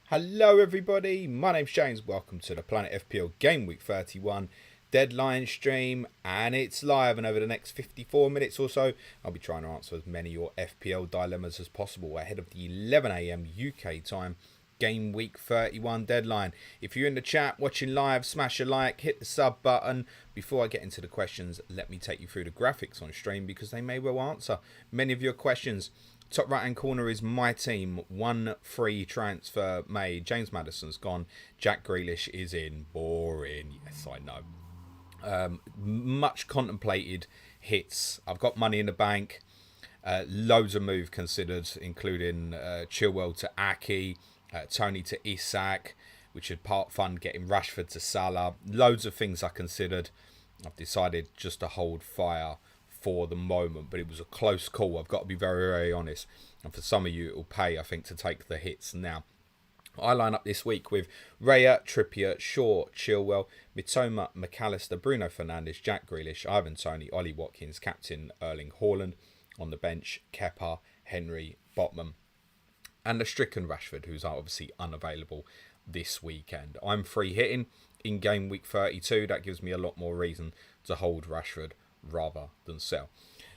Hello everybody, my name's James, welcome to the Planet FPL Gameweek 31 Deadline stream, and it's live, and over the next 54 minutes or so I'll be trying to answer as many of your FPL dilemmas as possible ahead of the 11 AM UK time Gameweek 31 deadline. If you're in the chat watching live, smash a like, hit the sub button. Before I get into the questions, let me take you through the graphics on stream because they may well answer many of your questions. Top right hand corner is my team. One free transfer made. James Maddison's gone. Jack Grealish is in. Boring. Yes, I know. Much contemplated hits. I've got money in the bank. Loads of moves considered, including Chilwell to Aki, Tony to Isak, which would part fund getting Rashford to Salah. Loads of things I considered. I've decided just to hold fire for the moment, but it was a close call. I've got to be very, very honest. And for some of you, it will pay, I think, to take the hits now. I line up this week with Raya, Trippier, Shaw, Chilwell, Mitoma, McAllister, Bruno Fernandes, Jack Grealish, Ivan Toney, Ollie Watkins, Captain Erling Haaland. On the bench, Kepa, Henry, Botman, and the stricken Rashford, who's obviously unavailable this weekend. I'm free hitting in game week 32. That gives me a lot more reason to hold Rashford rather than sell.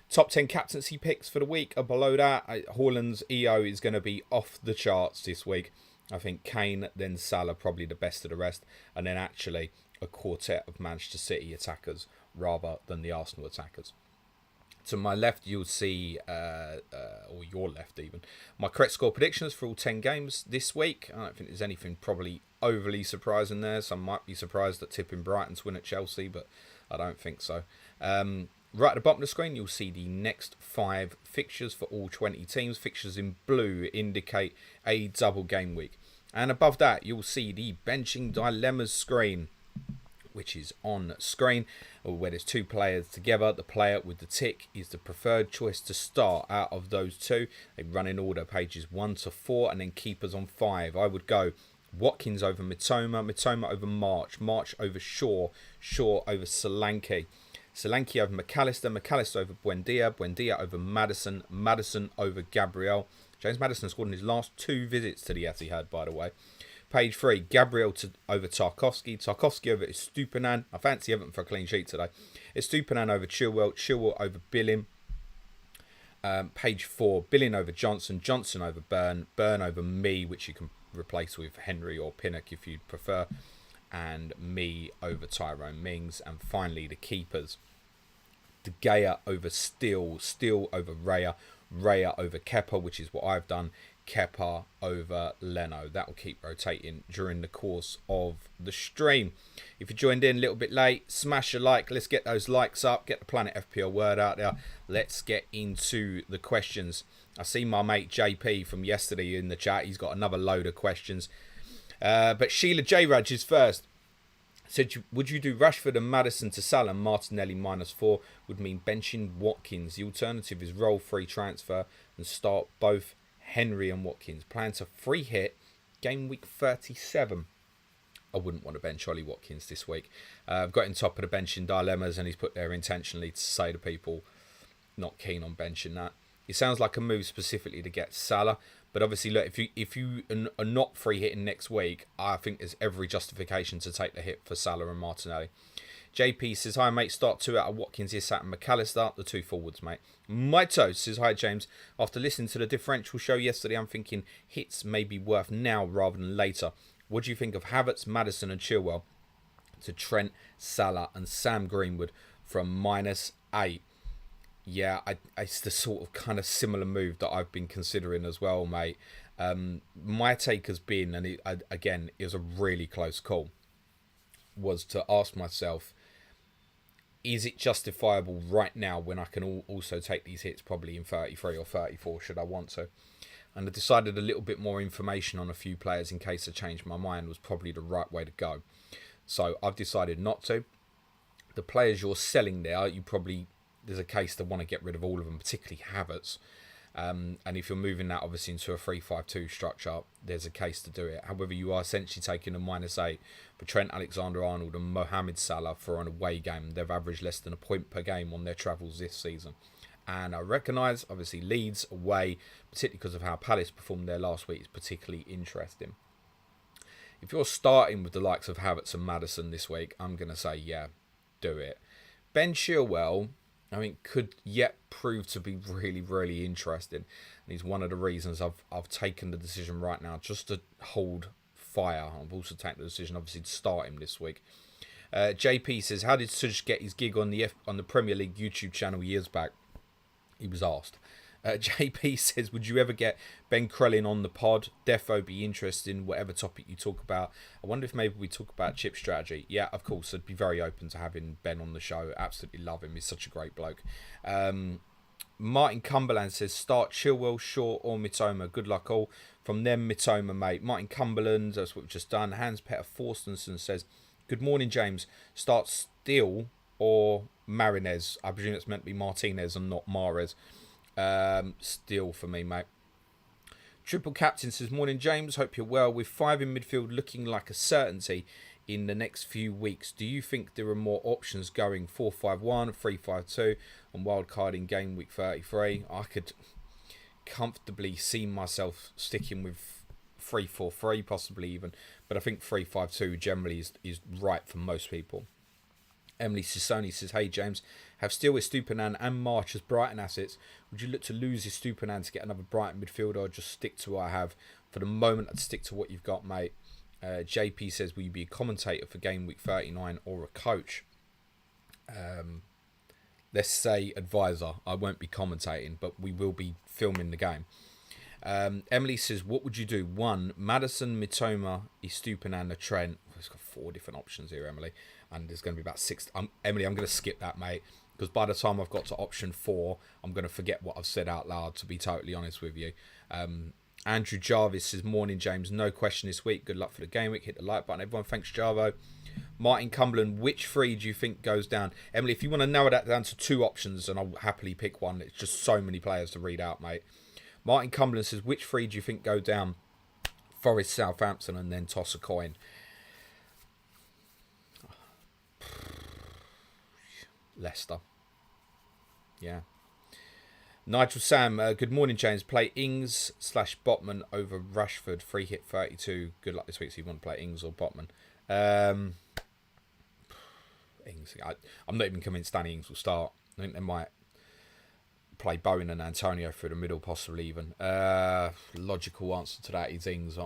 Top 10 captaincy picks for the week are below that. Haaland's EO is going to be off the charts this week. I think Kane, then Salah, probably the best of the rest. And then actually a quartet of Manchester City attackers rather than the Arsenal attackers. To my left, you'll see, or your left even, my correct score predictions for all 10 games this week. I don't think there's anything probably overly surprising there. Some might be surprised at tipping Brighton's win at Chelsea, but I don't think so. Right at the bottom of the screen, you'll see the next 5 fixtures for all 20 teams. Fixtures in blue indicate a double game week. And above that, you'll see the benching dilemmas screen, which is on screen, where there's 2 players together. The player with the tick is the preferred choice to start out of those 2. They run in order, pages 1 to 4, and then keepers on 5. I would go Watkins over Mitoma, Mitoma over March, March over Shaw, Shaw over Solanke, Solanke over McAllister, McAllister over Buendia, Buendia over Maddison, Maddison over Gabriel. James Maddison scored in his last 2 visits to the Etihad, by the way. Page 3, Gabriel over Tarkowski, Tarkowski over Estupinan. I fancy Everton for a clean sheet today. Estupinan over Chilwell, Chilwell over Billing. Page 4, Billing over Johnson, Johnson over Burn, Burn over me, which you can replace with Henry or Pinnock if you'd prefer. And me over Tyrone Mings. And finally, the keepers. De Gea over Steele, Steele over Raya, Raya over Kepa, which is what I've done. Kepa over Leno. That will keep rotating during the course of the stream. If you joined in a little bit late, smash a like. Let's get those likes up. Get the Planet FPL word out there. Let's get into the questions. I see my mate JP from yesterday in the chat. He's got another load of questions. But Sheila J. Raj is first. Said, would you do Rashford and Maddison to Salah? Martinelli -4 would mean benching Watkins. The alternative is roll free transfer and start both Henry and Watkins. Plan to free hit game week 37. I wouldn't want to bench Ollie Watkins this week. I've got him top of the bench in dilemmas, and he's put there intentionally to say to people not keen on benching that. It sounds like a move specifically to get Salah, but obviously, look, if you are not free hitting next week, I think there's every justification to take the hit for Salah and Martinelli. JP says, hi mate, start 2 out of Watkins, Isak and McAllister, the 2 forwards, mate. Maito says, hi James, after listening to the differential show yesterday, I'm thinking hits may be worth now rather than later. What do you think of Havertz, Maddison and Chilwell to Trent, Salah and Sam Greenwood from -8? Yeah, it's the sort of kind of similar move that I've been considering as well, mate. My take has been, and again, it was a really close call, was to ask myself, is it justifiable right now when I can also take these hits probably in 33 or 34 should I want to? And I decided a little bit more information on a few players in case I changed my mind was probably the right way to go. So I've decided not to. The players you're selling there, there's a case to want to get rid of all of them, particularly Havertz. And if you're moving that obviously into a 3-5-2 structure, there's a case to do it. However, you are essentially taking a -8 for Trent Alexander-Arnold and Mohamed Salah for an away game. They've averaged less than a point per game on their travels this season. And I recognise, obviously, Leeds away, particularly because of how Palace performed there last week, is particularly interesting. if you're starting with the likes of Havertz and Maddison this week, I'm going to say, yeah, do it. Ben Chilwell, I mean, could yet prove to be really, really interesting. And he's one of the reasons I've taken the decision right now just to hold fire. I've also taken the decision, obviously, to start him this week. JP says, how did Suj get his gig on the Premier League YouTube channel years back? He was asked. JP says, would you ever get Ben Crellin on the pod? Defo be interested in whatever topic you talk about. I wonder if maybe we talk about chip strategy. Yeah, of course. I'd be very open to having Ben on the show. Absolutely love him. He's such a great bloke. Martin Cumberland says, start Chilwell, Shaw or Mitoma. Good luck all. From them, Mitoma, mate. Martin Cumberland, that's what we've just done. Hans Petter Forstenson says, good morning, James. Start Steele or Marinez. I presume it's meant to be Martinez and not Mahrez. Steele for me, mate. Triple Captain says, morning, James. Hope you're well. With 5 in midfield looking like a certainty in the next few weeks, do you think there are more options going 4-5-1, 3-5-2 and wildcard in game week 33? I could comfortably see myself sticking with 3-4-3 possibly even, but I think 3-5-2 generally is right for most people. Emily Sissoni says, hey James, have Steele, Estupinan and March as Brighton assets. Would you look to lose Estupinan to get another Brighton midfielder or just stick to what I have? For the moment, I'd stick to what you've got, mate. JP says, will you be a commentator for game week 39 or a coach? Let's say advisor. I won't be commentating, but we will be filming the game. Emily says, what would you do? 1, Maddison, Mitoma, Estupinan, Trent. It's got 4 different options here, Emily. And there's going to be about 6. Emily, I'm going to skip that, mate. Because by the time I've got to option 4, I'm going to forget what I've said out loud, to be totally honest with you. Andrew Jarvis says, morning, James. No question this week. Good luck for the game week. Hit the like button, everyone. Thanks, Jarvo. Martin Cumberland, which 3 do you think goes down? Emily, if you want to narrow that down to 2 options, and I'll happily pick one. It's just so many players to read out, mate. Martin Cumberland says, which 3 do you think go down? Forest, Southampton, and then toss a coin. Leicester. Yeah. Nigel Sam, good morning, James. Play Ings / Botman over Rashford. Free hit 32. Good luck this week. So you want to play Ings or Botman? Ings. I'm not even convinced Danny Ings will start. I think they might play Bowen and Antonio through the middle, possibly even. Logical answer to that is Ings.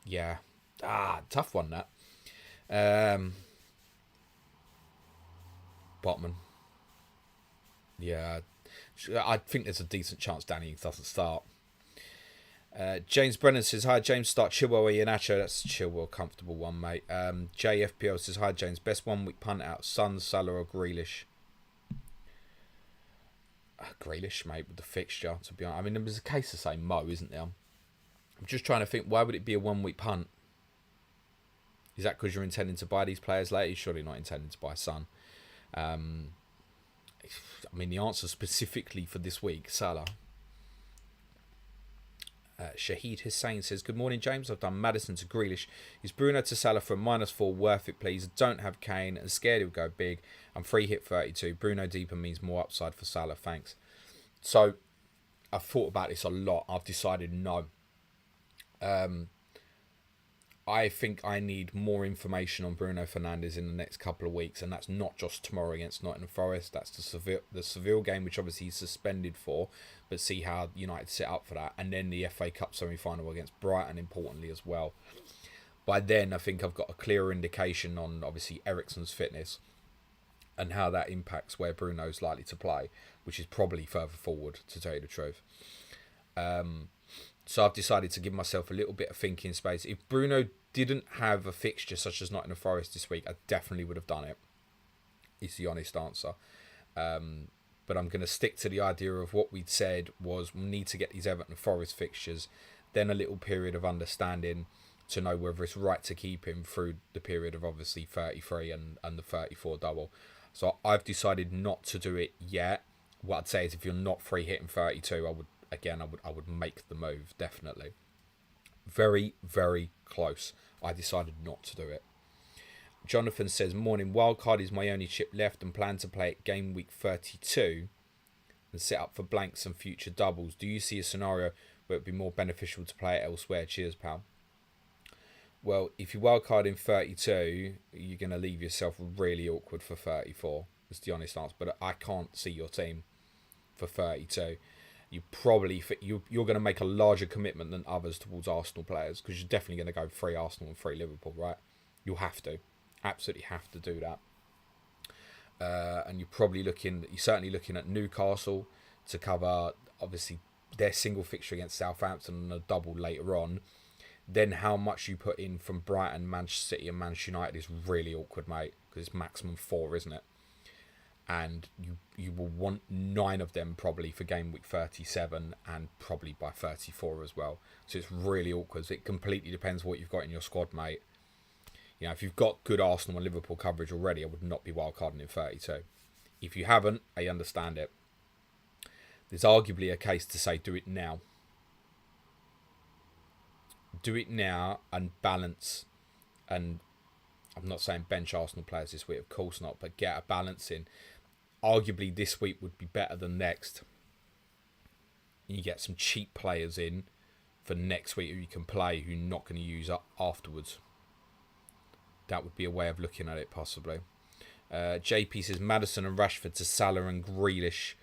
Yeah. Tough one, that. Botman. Yeah. I think there's a decent chance Danny Ings doesn't start. James Brennan says, hi James, start Chilwell or Iheanacho. That's Chilwell, comfortable one, mate. JFPL says, hi James, best 1 week punt out, Son, Salah or Grealish? Grealish, mate, with the fixture, to be honest. I mean, there was a case of saying Mo, isn't there? I'm just trying to think, why would it be a 1 week punt? Is that because you're intending to buy these players later? You're surely not intending to buy Son. I mean, the answer specifically for this week, Salah. Shahid Hussain says, good morning, James. I've done Maddison to Grealish. Is Bruno to Salah for a -4 worth it, please? I don't have Kane and scared he'll go big. I'm free hit 32. Bruno deeper means more upside for Salah. Thanks. So, I've thought about this a lot. I've decided no. I think I need more information on Bruno Fernandes in the next couple of weeks, and that's not just tomorrow against Nottingham Forest. That's the Seville game, which obviously he's suspended for, but see how United set up for that, and then the FA Cup semi-final against Brighton, importantly as well. By then, I think I've got a clearer indication on obviously Eriksen's fitness and how that impacts where Bruno's likely to play, which is probably further forward, to tell you the truth. So I've decided to give myself a little bit of thinking space. If Bruno didn't have a fixture such as Nottingham Forest this week, I definitely would have done it. It's the honest answer. But I'm going to stick to the idea of what we'd said was we need to get these Everton Forest fixtures, then a little period of understanding to know whether it's right to keep him through the period of obviously 33 and the 34 double. So I've decided not to do it yet. What I'd say is if you're not free hitting 32, I would make the move, definitely. Very, very close. I decided not to do it. Jonathan says, morning, wildcard is my only chip left and plan to play it game week 32 and set up for blanks and future doubles. Do you see a scenario where it would be more beneficial to play it elsewhere? Cheers, pal. Well, if you wildcard in 32, you're going to leave yourself really awkward for 34. That's the honest answer. But I can't see your team for 32. You're going to make a larger commitment than others towards Arsenal players, because you're definitely going to go 3 Arsenal and 3 Liverpool, right? You'll have to. Absolutely have to do that. And you're certainly looking at Newcastle to cover, obviously, their single fixture against Southampton and a double later on. Then how much you put in from Brighton, Manchester City and Manchester United is really awkward, mate, because it's maximum 4, isn't it? And you will want 9 of them probably for game week 37 and probably by 34 as well. So it's really awkward. It completely depends what you've got in your squad, mate. You know, if you've got good Arsenal and Liverpool coverage already, I would not be wildcarding in 32. If you haven't, I understand it. There's arguably a case to say do it now. Do it now and balance. And I'm not saying bench Arsenal players this week, of course not, but get a balance in. Arguably this week would be better than next. You get some cheap players in for next week who you can play, who you're not going to use up afterwards. That would be a way of looking at it, possibly. JP says Maddison and Rashford to Salah and Grealish.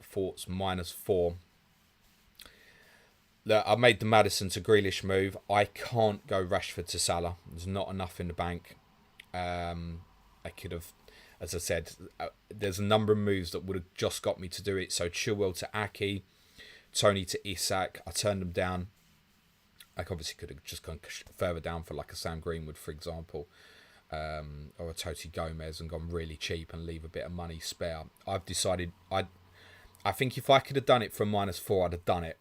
Thoughts -4. Look, I made the Maddison to Grealish move. I can't go Rashford to Salah. There's not enough in the bank. I could have, as I said, there's a number of moves that would have just got me to do it. So Chilwell to Aki, Tony to Isak. I turned them down. I obviously could have just gone further down for like a Sam Greenwood, for example, or a Toti Gomez, and gone really cheap and leave a bit of money spare. I've decided I think if I could have done it for -4, I'd have done it,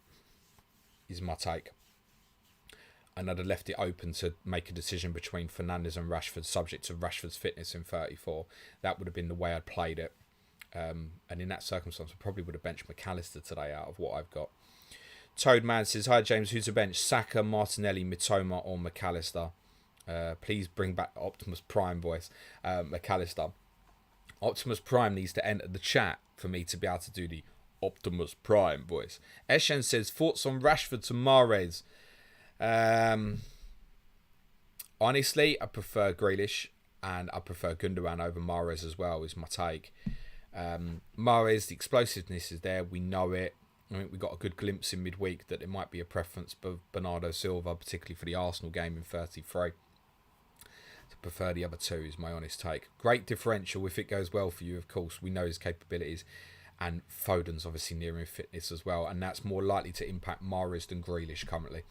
is my take. And I'd have left it open to make a decision between Fernandes and Rashford, subject to Rashford's fitness in 34. That would have been the way I'd played it. And in that circumstance, I probably would have benched McAllister today out of what I've got. Toadman says, hi James, who's the bench? Saka, Martinelli, Mitoma or McAllister? Please bring back Optimus Prime voice. McAllister. Optimus Prime needs to enter the chat for me to be able to do the Optimus Prime voice. Eshen says, thoughts on Rashford to Mahrez? Honestly, I prefer Grealish and I prefer Gundogan over Mahrez as well, is my take. Mahrez, the explosiveness is there. We know it. I mean, we got a good glimpse in midweek that it might be a preference for Bernardo Silva, particularly for the Arsenal game in 33. To prefer the other two is my honest take. Great differential if it goes well for you, of course. We know his capabilities. And Foden's obviously nearing fitness as well. And that's more likely to impact Mahrez than Grealish currently.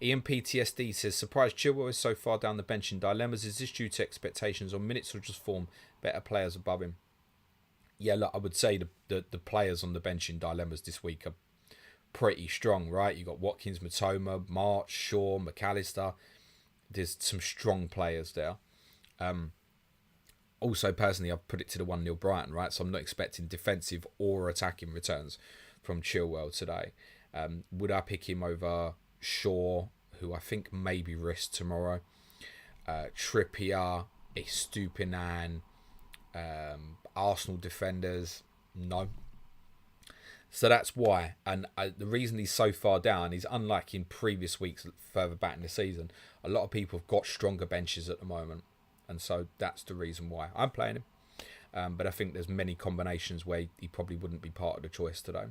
Ian PTSD says, surprised Chilwell is so far down the bench in dilemmas. Is this due to expectations on minutes or just form? Better players above him. Yeah, look, I would say the players on the bench in dilemmas this week are pretty strong, right? You've got Watkins, Matoma, March, Shaw, McAllister. There's some strong players there. Also, personally, I've put it to the 1-0 Brighton, right? So I'm not expecting defensive or attacking returns from Chilwell today. Would I pick him over Shaw, who I think maybe risk tomorrow? Trippier, Estupinan, Arsenal defenders, no. So that's why. And the reason he's so far down is, unlike in previous weeks further back in the season, a lot of people have got stronger benches at the moment. And so that's the reason why I'm playing him. But I think there's many combinations where he probably wouldn't be part of the choice today.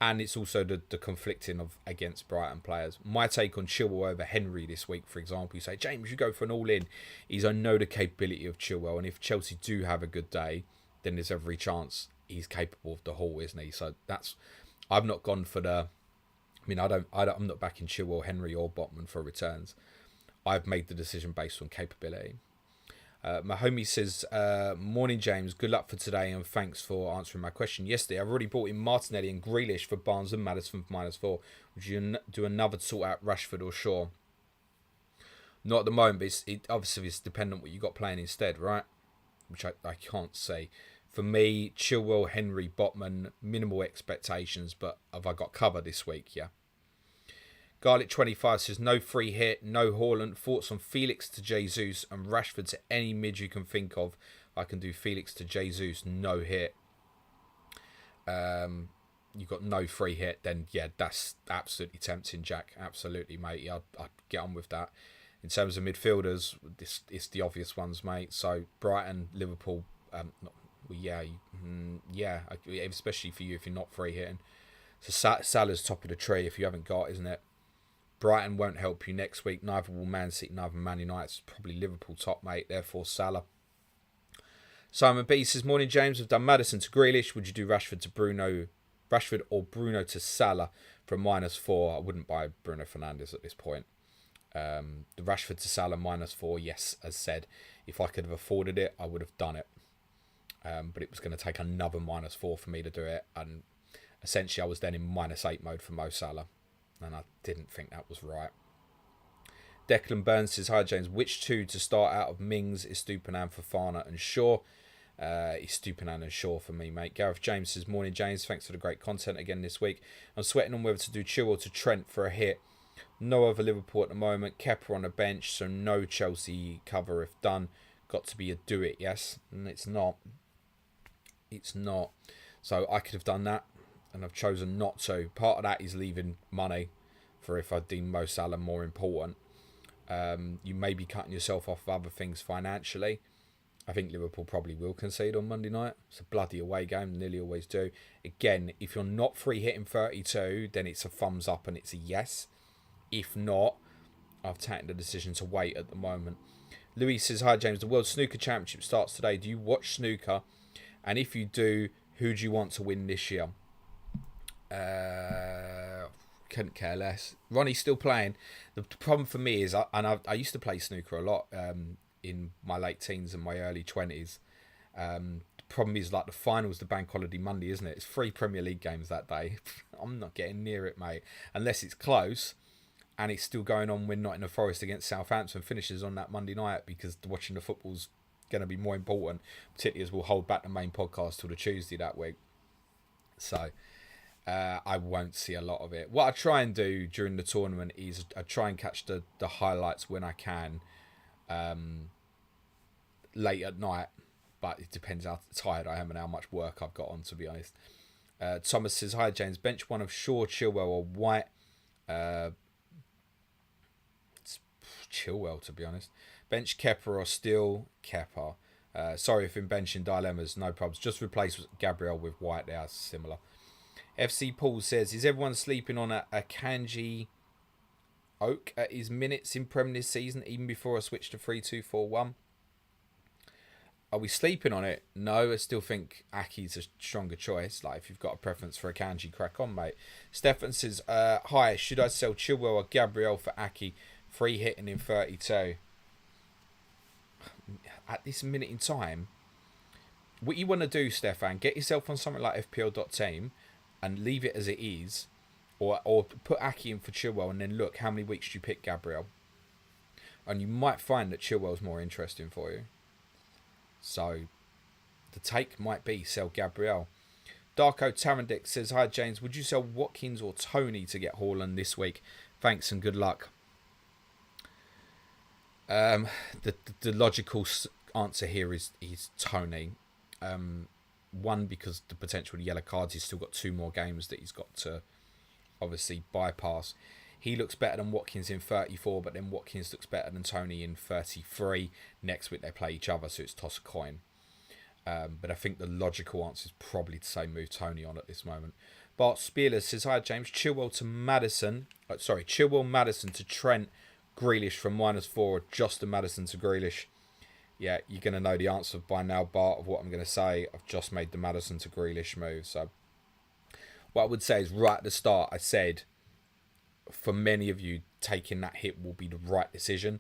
And it's also the conflicting of against Brighton players. My take on Chilwell over Henry this week, for example, you say, James, you go for an all-in. I know the capability of Chilwell, and if Chelsea do have a good day, then there's every chance he's capable of the haul, isn't he? So that's, I've not gone for the, I mean, I'm not backing Chilwell, Henry or Botman for returns. I've made the decision based on capability. My homie says, morning James, good luck for today and thanks for answering my question yesterday. I've already bought in Martinelli and Grealish for Barnes and Maddison for -4. Would you do another to sort out Rashford or Shaw? Not at the moment, but obviously it's dependent on what you got playing instead, right? Which I can't say. For me, Chilwell, Henry, Botman, minimal expectations, but have I got cover this week? Yeah. Garlic25 says, no free hit, no Haaland. Thoughts on Felix to Jesus and Rashford to any mid you can think of. I can do Felix to Jesus, no hit. You've got no free hit, then yeah, that's absolutely tempting, Jack. Absolutely, mate. I'd get on with that. In terms of midfielders, it's the obvious ones, mate. So Brighton, Liverpool, especially for you if you're not free hitting. So Salah's top of the tree if you haven't got, isn't it? Brighton won't help you next week. Neither will Man City, neither Man United. It's probably Liverpool top, mate. Therefore, Salah. Simon B says, morning, James. I've done Maddison to Grealish. Would you do Rashford or Bruno to Salah from -4? I wouldn't buy Bruno Fernandes at this point. The Rashford to Salah -4, yes, as said. If I could have afforded it, I would have done it. But it was going to take another -4 for me to do it. And essentially, I was then in -8 mode for Mo Salah. And I didn't think that was right. Declan Burns says, hi James, which two to start out of Mings, Estupinan, Fofana and Shaw? Estupinan and Shaw for me, mate. Gareth James says, morning James, thanks for the great content again this week. I'm sweating on whether to do Chilwell to Trent for a hit. No other Liverpool at the moment. Kepa on the bench, so no Chelsea cover if done. Got to be a do it, yes. And it's not. It's not. So I could have done that, and I've chosen not to. Part of that is leaving money for if I deem Mo Salah more important. You may be cutting yourself off of other things financially. I think Liverpool probably will concede on Monday night. It's a bloody away game, nearly always do. Again, if you're not free hitting 32, then it's a thumbs up and it's a yes. If not, I've taken the decision to wait at the moment. Louis says, hi James, the World Snooker Championship starts today. Do you watch snooker? And if you do, who do you want to win this year? Couldn't care less. Ronnie's still playing. The problem for me is, I used to play snooker a lot in my late teens and my early 20s. The problem is, like, the finals, the bank holiday Monday, isn't it? It's 3 Premier League games that day. I'm not getting near it, mate. Unless it's close and it's still going on when Nottingham Forest against Southampton finishes on that Monday night, because watching the football's going to be more important, particularly as we'll hold back the main podcast till the Tuesday that week. So I won't see a lot of it. What I try and do during the tournament is I try and catch the highlights when I can late at night, but it depends how tired I am and how much work I've got on, to be honest. Thomas says, hi James, bench one of Shaw, Chilwell or White. It's Chilwell, to be honest. Bench Kepa or Steele, Kepa. Sorry if in benching dilemmas, no problems. Just replace Gabriel with White, they are similar. FC Paul says, is everyone sleeping on a Kanji Oak at his minutes in Prem this season, even before I switch to 3-2-4-1? Are we sleeping on it? No, I still think Aki's a stronger choice. Like, if you've got a preference for a Kanji, crack on, mate. Stefan says, hi, should I sell Chilwell or Gabriel for Aki? Free hitting in 32. At this minute in time, what you want to do, Stefan, get yourself on something like FPL.team and leave it as it is, or put Aki in for Chilwell and then look how many weeks do you pick Gabriel, and you might find that Chilwell's more interesting for you. So the take might be sell Gabriel. Darko Tarandic says, hi James, would you sell Watkins or Tony to get Haaland this week? Thanks and good luck. The logical answer here is Tony. One, because the potential of the yellow cards, he's still got 2 more games that he's got to obviously bypass. He looks better than Watkins in 34, but then Watkins looks better than Tony in 33. Next week they play each other, so it's toss a coin. But I think the logical answer is probably to say move Tony on at this moment. Bart Spieler says, hi James, Chilwell, Maddison to Trent, Grealish from -4, or just a Maddison to Grealish. Yeah, you're going to know the answer by now, Bart, of what I'm going to say. I've just made the Maddison to Grealish move. So what I would say is, right at the start, I said, for many of you, taking that hit will be the right decision.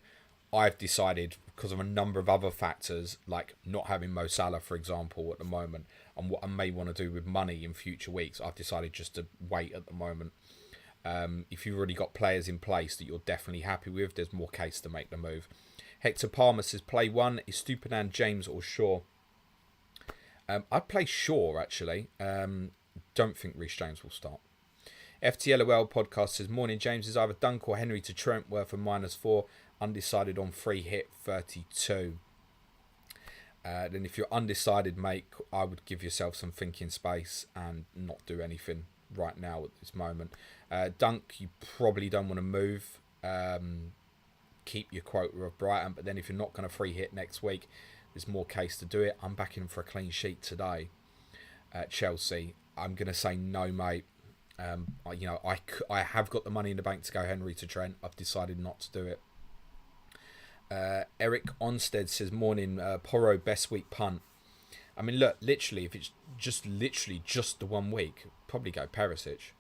I've decided, because of a number of other factors, like not having Mo Salah, for example, at the moment, and what I may want to do with money in future weeks, I've decided just to wait at the moment. If you've already got players in place that you're definitely happy with, there's more case to make the move. Hector Palmer says, play one. Is Estupinan, James or Shaw? I'd play Shaw, actually. Don't think Reece James will start. FTLOL podcast says, morning James, is either Dunk or Henry to Trent worth a -4. Undecided on free hit 32. Then if you're undecided, mate, I would give yourself some thinking space and not do anything right now at this moment. Dunk, you probably don't want to move. keep your quota of Brighton. But then if you're not going to free hit next week, there's more case to do it. I'm backing for a clean sheet today at Chelsea. I'm going to say no, mate. I have got the money in the bank to go Henry to Trent. I've decided not to do it. Eric Onstead says, morning, Porro, best week punt. I mean, look, literally, if it's just the 1 week, probably go Perisic.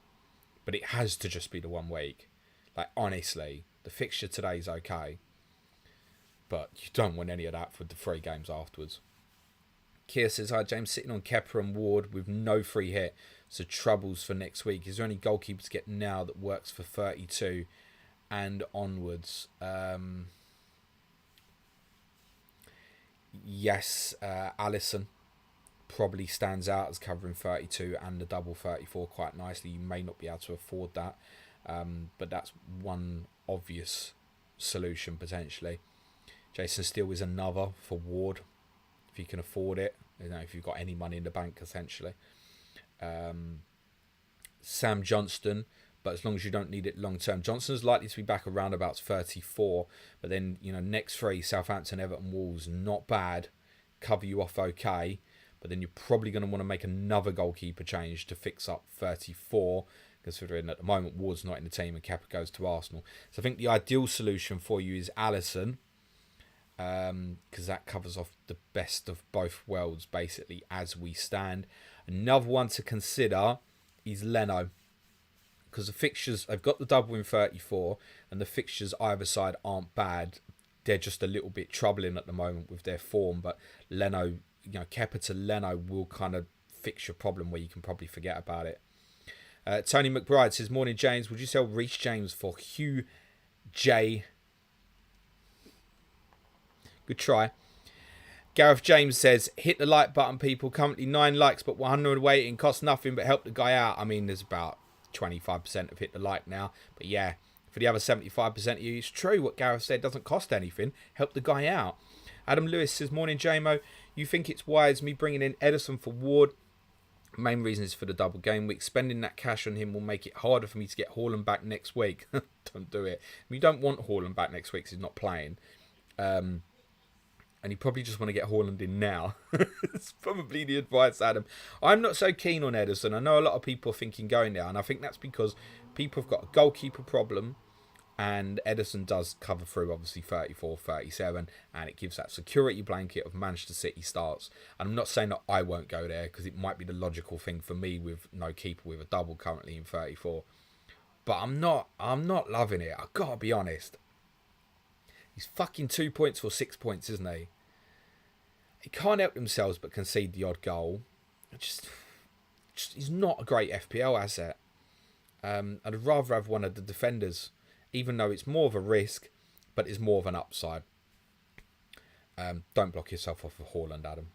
But it has to just be the 1 week. Like, honestly, the fixture today is okay. But you don't want any of that for the 3 games afterwards. Keir says, hi, James, sitting on Kepa and Ward with no free hit. So troubles for next week. Is there any goalkeeper to get now that works for 32 and onwards? Yes, Alisson probably stands out as covering 32 and the double 34 quite nicely. You may not be able to afford that, but that's one obvious solution potentially. Jason Steele is another for Ward if you can afford it. If you've got any money in the bank, essentially. Sam Johnston, but as long as you don't need it long term. Johnston's likely to be back around about 34, but then next 3, Southampton, Everton, Wolves, not bad, cover you off okay, but then you're probably going to want to make another goalkeeper change to fix up 34, considering at the moment Ward's not in the team and Kepa goes to Arsenal. So I think the ideal solution for you is Alisson, because that covers off the best of both worlds basically as we stand. Another one to consider is Leno, because the fixtures, they've got the double in 34 and the fixtures either side aren't bad. They're just a little bit troubling at the moment with their form, but Leno, Kepa to Leno will kind of fix your problem where you can probably forget about it. Tony McBride says, morning James, would you sell Reece James for Hugh J? Good try. Gareth James says, hit the like button, people. Currently 9 likes, but 100 waiting. Costs nothing, but help the guy out. I mean, there's about 25% have hit the like now. But yeah, for the other 75% of you, it's true what Gareth said. Doesn't cost anything. Help the guy out. Adam Lewis says, morning, JMO. You think it's wise me bringing in Edison for Ward? Main reason is for the double game week. Spending that cash on him will make it harder for me to get Haaland back next week. Don't do it. You don't want Haaland back next week because he's not playing. And you probably just want to get Haaland in now. It's probably the advice, Adam. I'm not so keen on Edison. I know a lot of people are thinking going there, and I think that's because people have got a goalkeeper problem, and Edison does cover through, obviously, 34, 37, and it gives that security blanket of Manchester City starts. And I'm not saying that I won't go there, because it might be the logical thing for me with no keeper with a double currently in 34. But I'm not loving it. I've got to be honest. He's fucking 2 points for 6 points, isn't he? He can't help themselves but concede the odd goal. Just he's not a great FPL asset. I'd rather have one of the defenders, even though it's more of a risk, but it's more of an upside. Don't block yourself off of Haaland, Adam.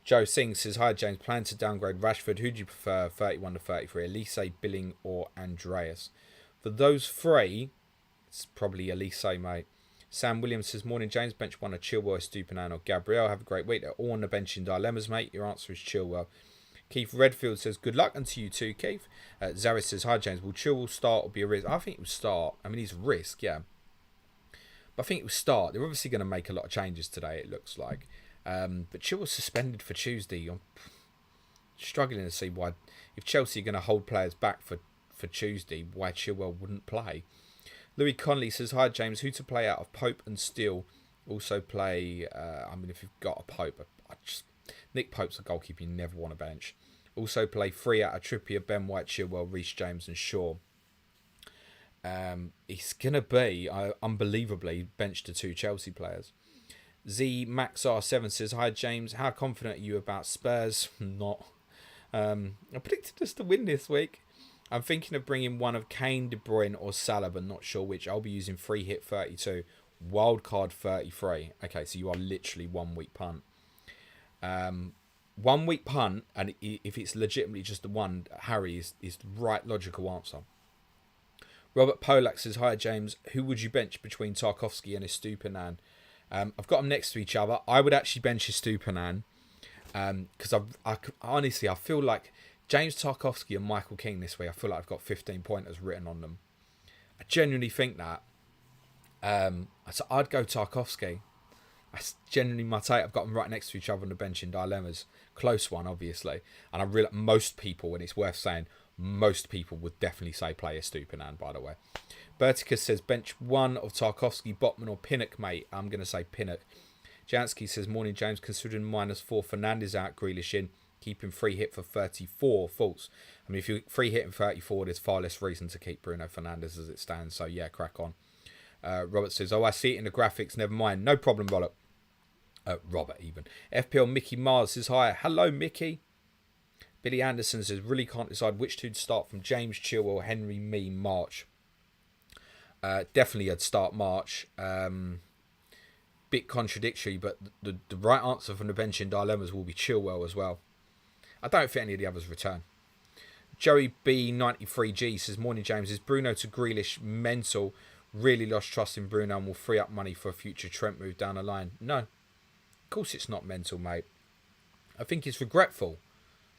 Joe Singh says, hi James, plan to downgrade Rashford. Who do you prefer, 31 to 33? Elise, Billing or Andreas? For those 3, it's probably Elise, mate. Sam Williams says, morning James, bench one of Chilwell, Stupinan or Gabriel. Have a great week. They're all on the bench in dilemmas, mate. Your answer is Chilwell. Keith Redfield says, good luck, and to you too, Keith. Zaris says, hi James, will Chilwell start or be a risk? I think it will start. I mean, he's a risk, yeah. But I think it will start. They're obviously going to make a lot of changes today, it looks like. But Chilwell's suspended for Tuesday. I'm struggling to see why, if Chelsea are going to hold players back for Tuesday, why Chilwell wouldn't play. Louis Conley says, hi James, who to play out of Pope and Steele? Also play, if you've got a Pope, Nick Pope's a goalkeeper you never want to bench. Also play 3 out of Trippier, Ben White, Chilwell, Reece James and Shaw. It's going to be, unbelievably, bench to 2 Chelsea players. Z Max R7 says, hi James, how confident are you about Spurs? Not. I predicted us to win this week. I'm thinking of bringing one of Kane, De Bruyne or Salah, but not sure which. I'll be using free hit 32, wildcard 33. Okay, so you are literally 1 week punt. 1 week punt, and if it's legitimately just the one, Harry is the right logical answer. Robert Polak says, hi James, who would you bench between Tarkowski and Estupinan? I've got them next to each other. I would actually bench Estupinan because honestly, I feel like James Tarkowski and Michael Keane this week, I feel like I've got 15 pointers written on them. I genuinely think that. So I'd go Tarkovsky. That's generally my take. I've got them right next to each other on the bench in dilemmas. Close one, obviously. And I realize most people, and it's worth saying, most people would definitely say play a Stupinan, by the way. Berticus says bench one of Tarkovsky, Botman or Pinnock, mate. I'm going to say Pinnock. Jansky says, morning, James. Considering -4, Fernandez out, Grealish in. Keeping free hit for 34. False. I mean, if you're free hitting 34, there's far less reason to keep Bruno Fernandes as it stands. So, yeah, crack on. Robert says, I see it in the graphics. Never mind. No problem, Robert. Robert, even. FPL Mickey Mars says, hi. Hello, Mickey. Billy Anderson says, really can't decide which two to start from James, Chilwell, Henry, me, March. Definitely I'd start March. Bit contradictory, but the right answer from the bench in dilemmas will be Chilwell as well. I don't think any of the others return. Joey B93G says, morning, James. Is Bruno to Grealish mental? Really lost trust in Bruno and will free up money for a future Trent move down the line. No. Of course it's not mental, mate. I think it's regretful.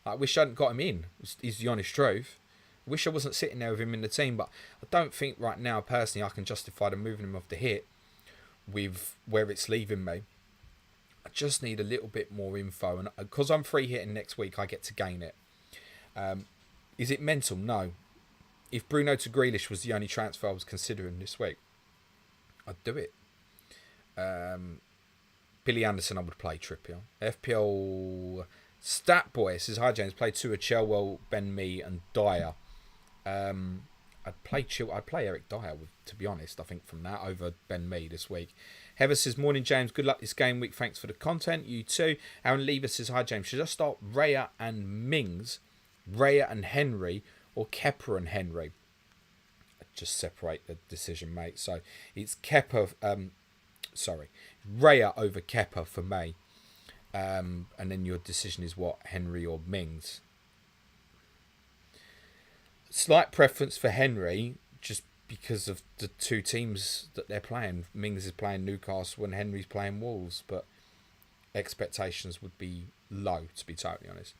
I wish I hadn't got him in, is the honest truth. I wish I wasn't sitting there with him in the team, but I don't think right now, personally, I can justify the moving him off the hit with where it's leaving me. I just need a little bit more info, and because I'm free hitting next week, I get to gain it. Is it mental? No. If Bruno to Grealish was the only transfer I was considering this week, I'd do it. Billy Anderson, I would play Trippier. FPL Statboy says, hi James, play two of Chilwell, Ben Mee and Dyer. I'd play Eric Dyer, to be honest, I think, from that over Ben Mee this week. Heather says, morning James, good luck this game week, thanks for the content, you too. Aaron Lever says, hi James, should I start Raya and Mings, Raya and Henry, or Kepa and Henry? I'd just separate the decision, mate. So it's Kepa, Raya over Kepa for me. And then your decision is what, Henry or Mings? Slight preference for Henry, just because of the two teams that they're playing. Mings is playing Newcastle and Henry's playing Wolves, but expectations would be low, to be totally honest.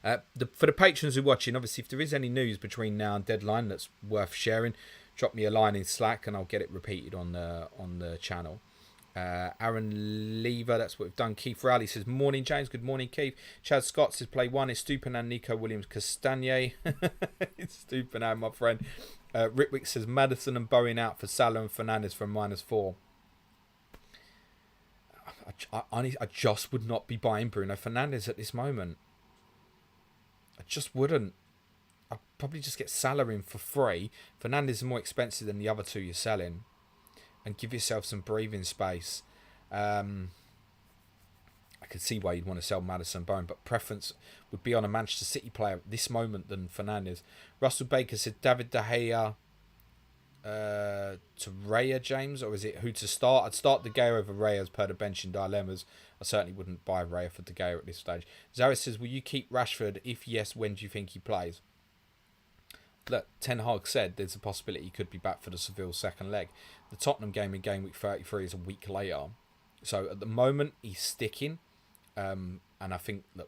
For the patrons who are watching, obviously, if there is any news between now and deadline that's worth sharing, drop me a line in Slack and I'll get it repeated on the channel. Aaron Lever, that's what we've done. Keith Rowley says, morning James, good morning Keith. Chad Scott says, play one is Stupinan, Nico Williams, Castagne. It's Stupinan, my friend. Rickwick says, Maddison and Bowen out for Salah and Fernandes from -4. I just would not be buying Bruno Fernandes at this moment. I just wouldn't. I'd probably just get Salah in for free. Fernandes is more expensive than the other two you're selling. And give yourself some breathing space. I could see why you'd want to sell Maddison Bowen, but preference would be on a Manchester City player at this moment than Fernandes. Russell Baker said David De Gea to Raya, James, or is it who to start? I'd start De Gea over Raya as per the bench in dilemmas. I certainly wouldn't buy Raya for De Gea at this stage. Zara says, will you keep Rashford? If yes, when do you think he plays? Look, Ten Hag said there's a possibility he could be back for the Seville second leg. The Tottenham game in Gameweek 33 is a week later. So at the moment, he's sticking. And I think that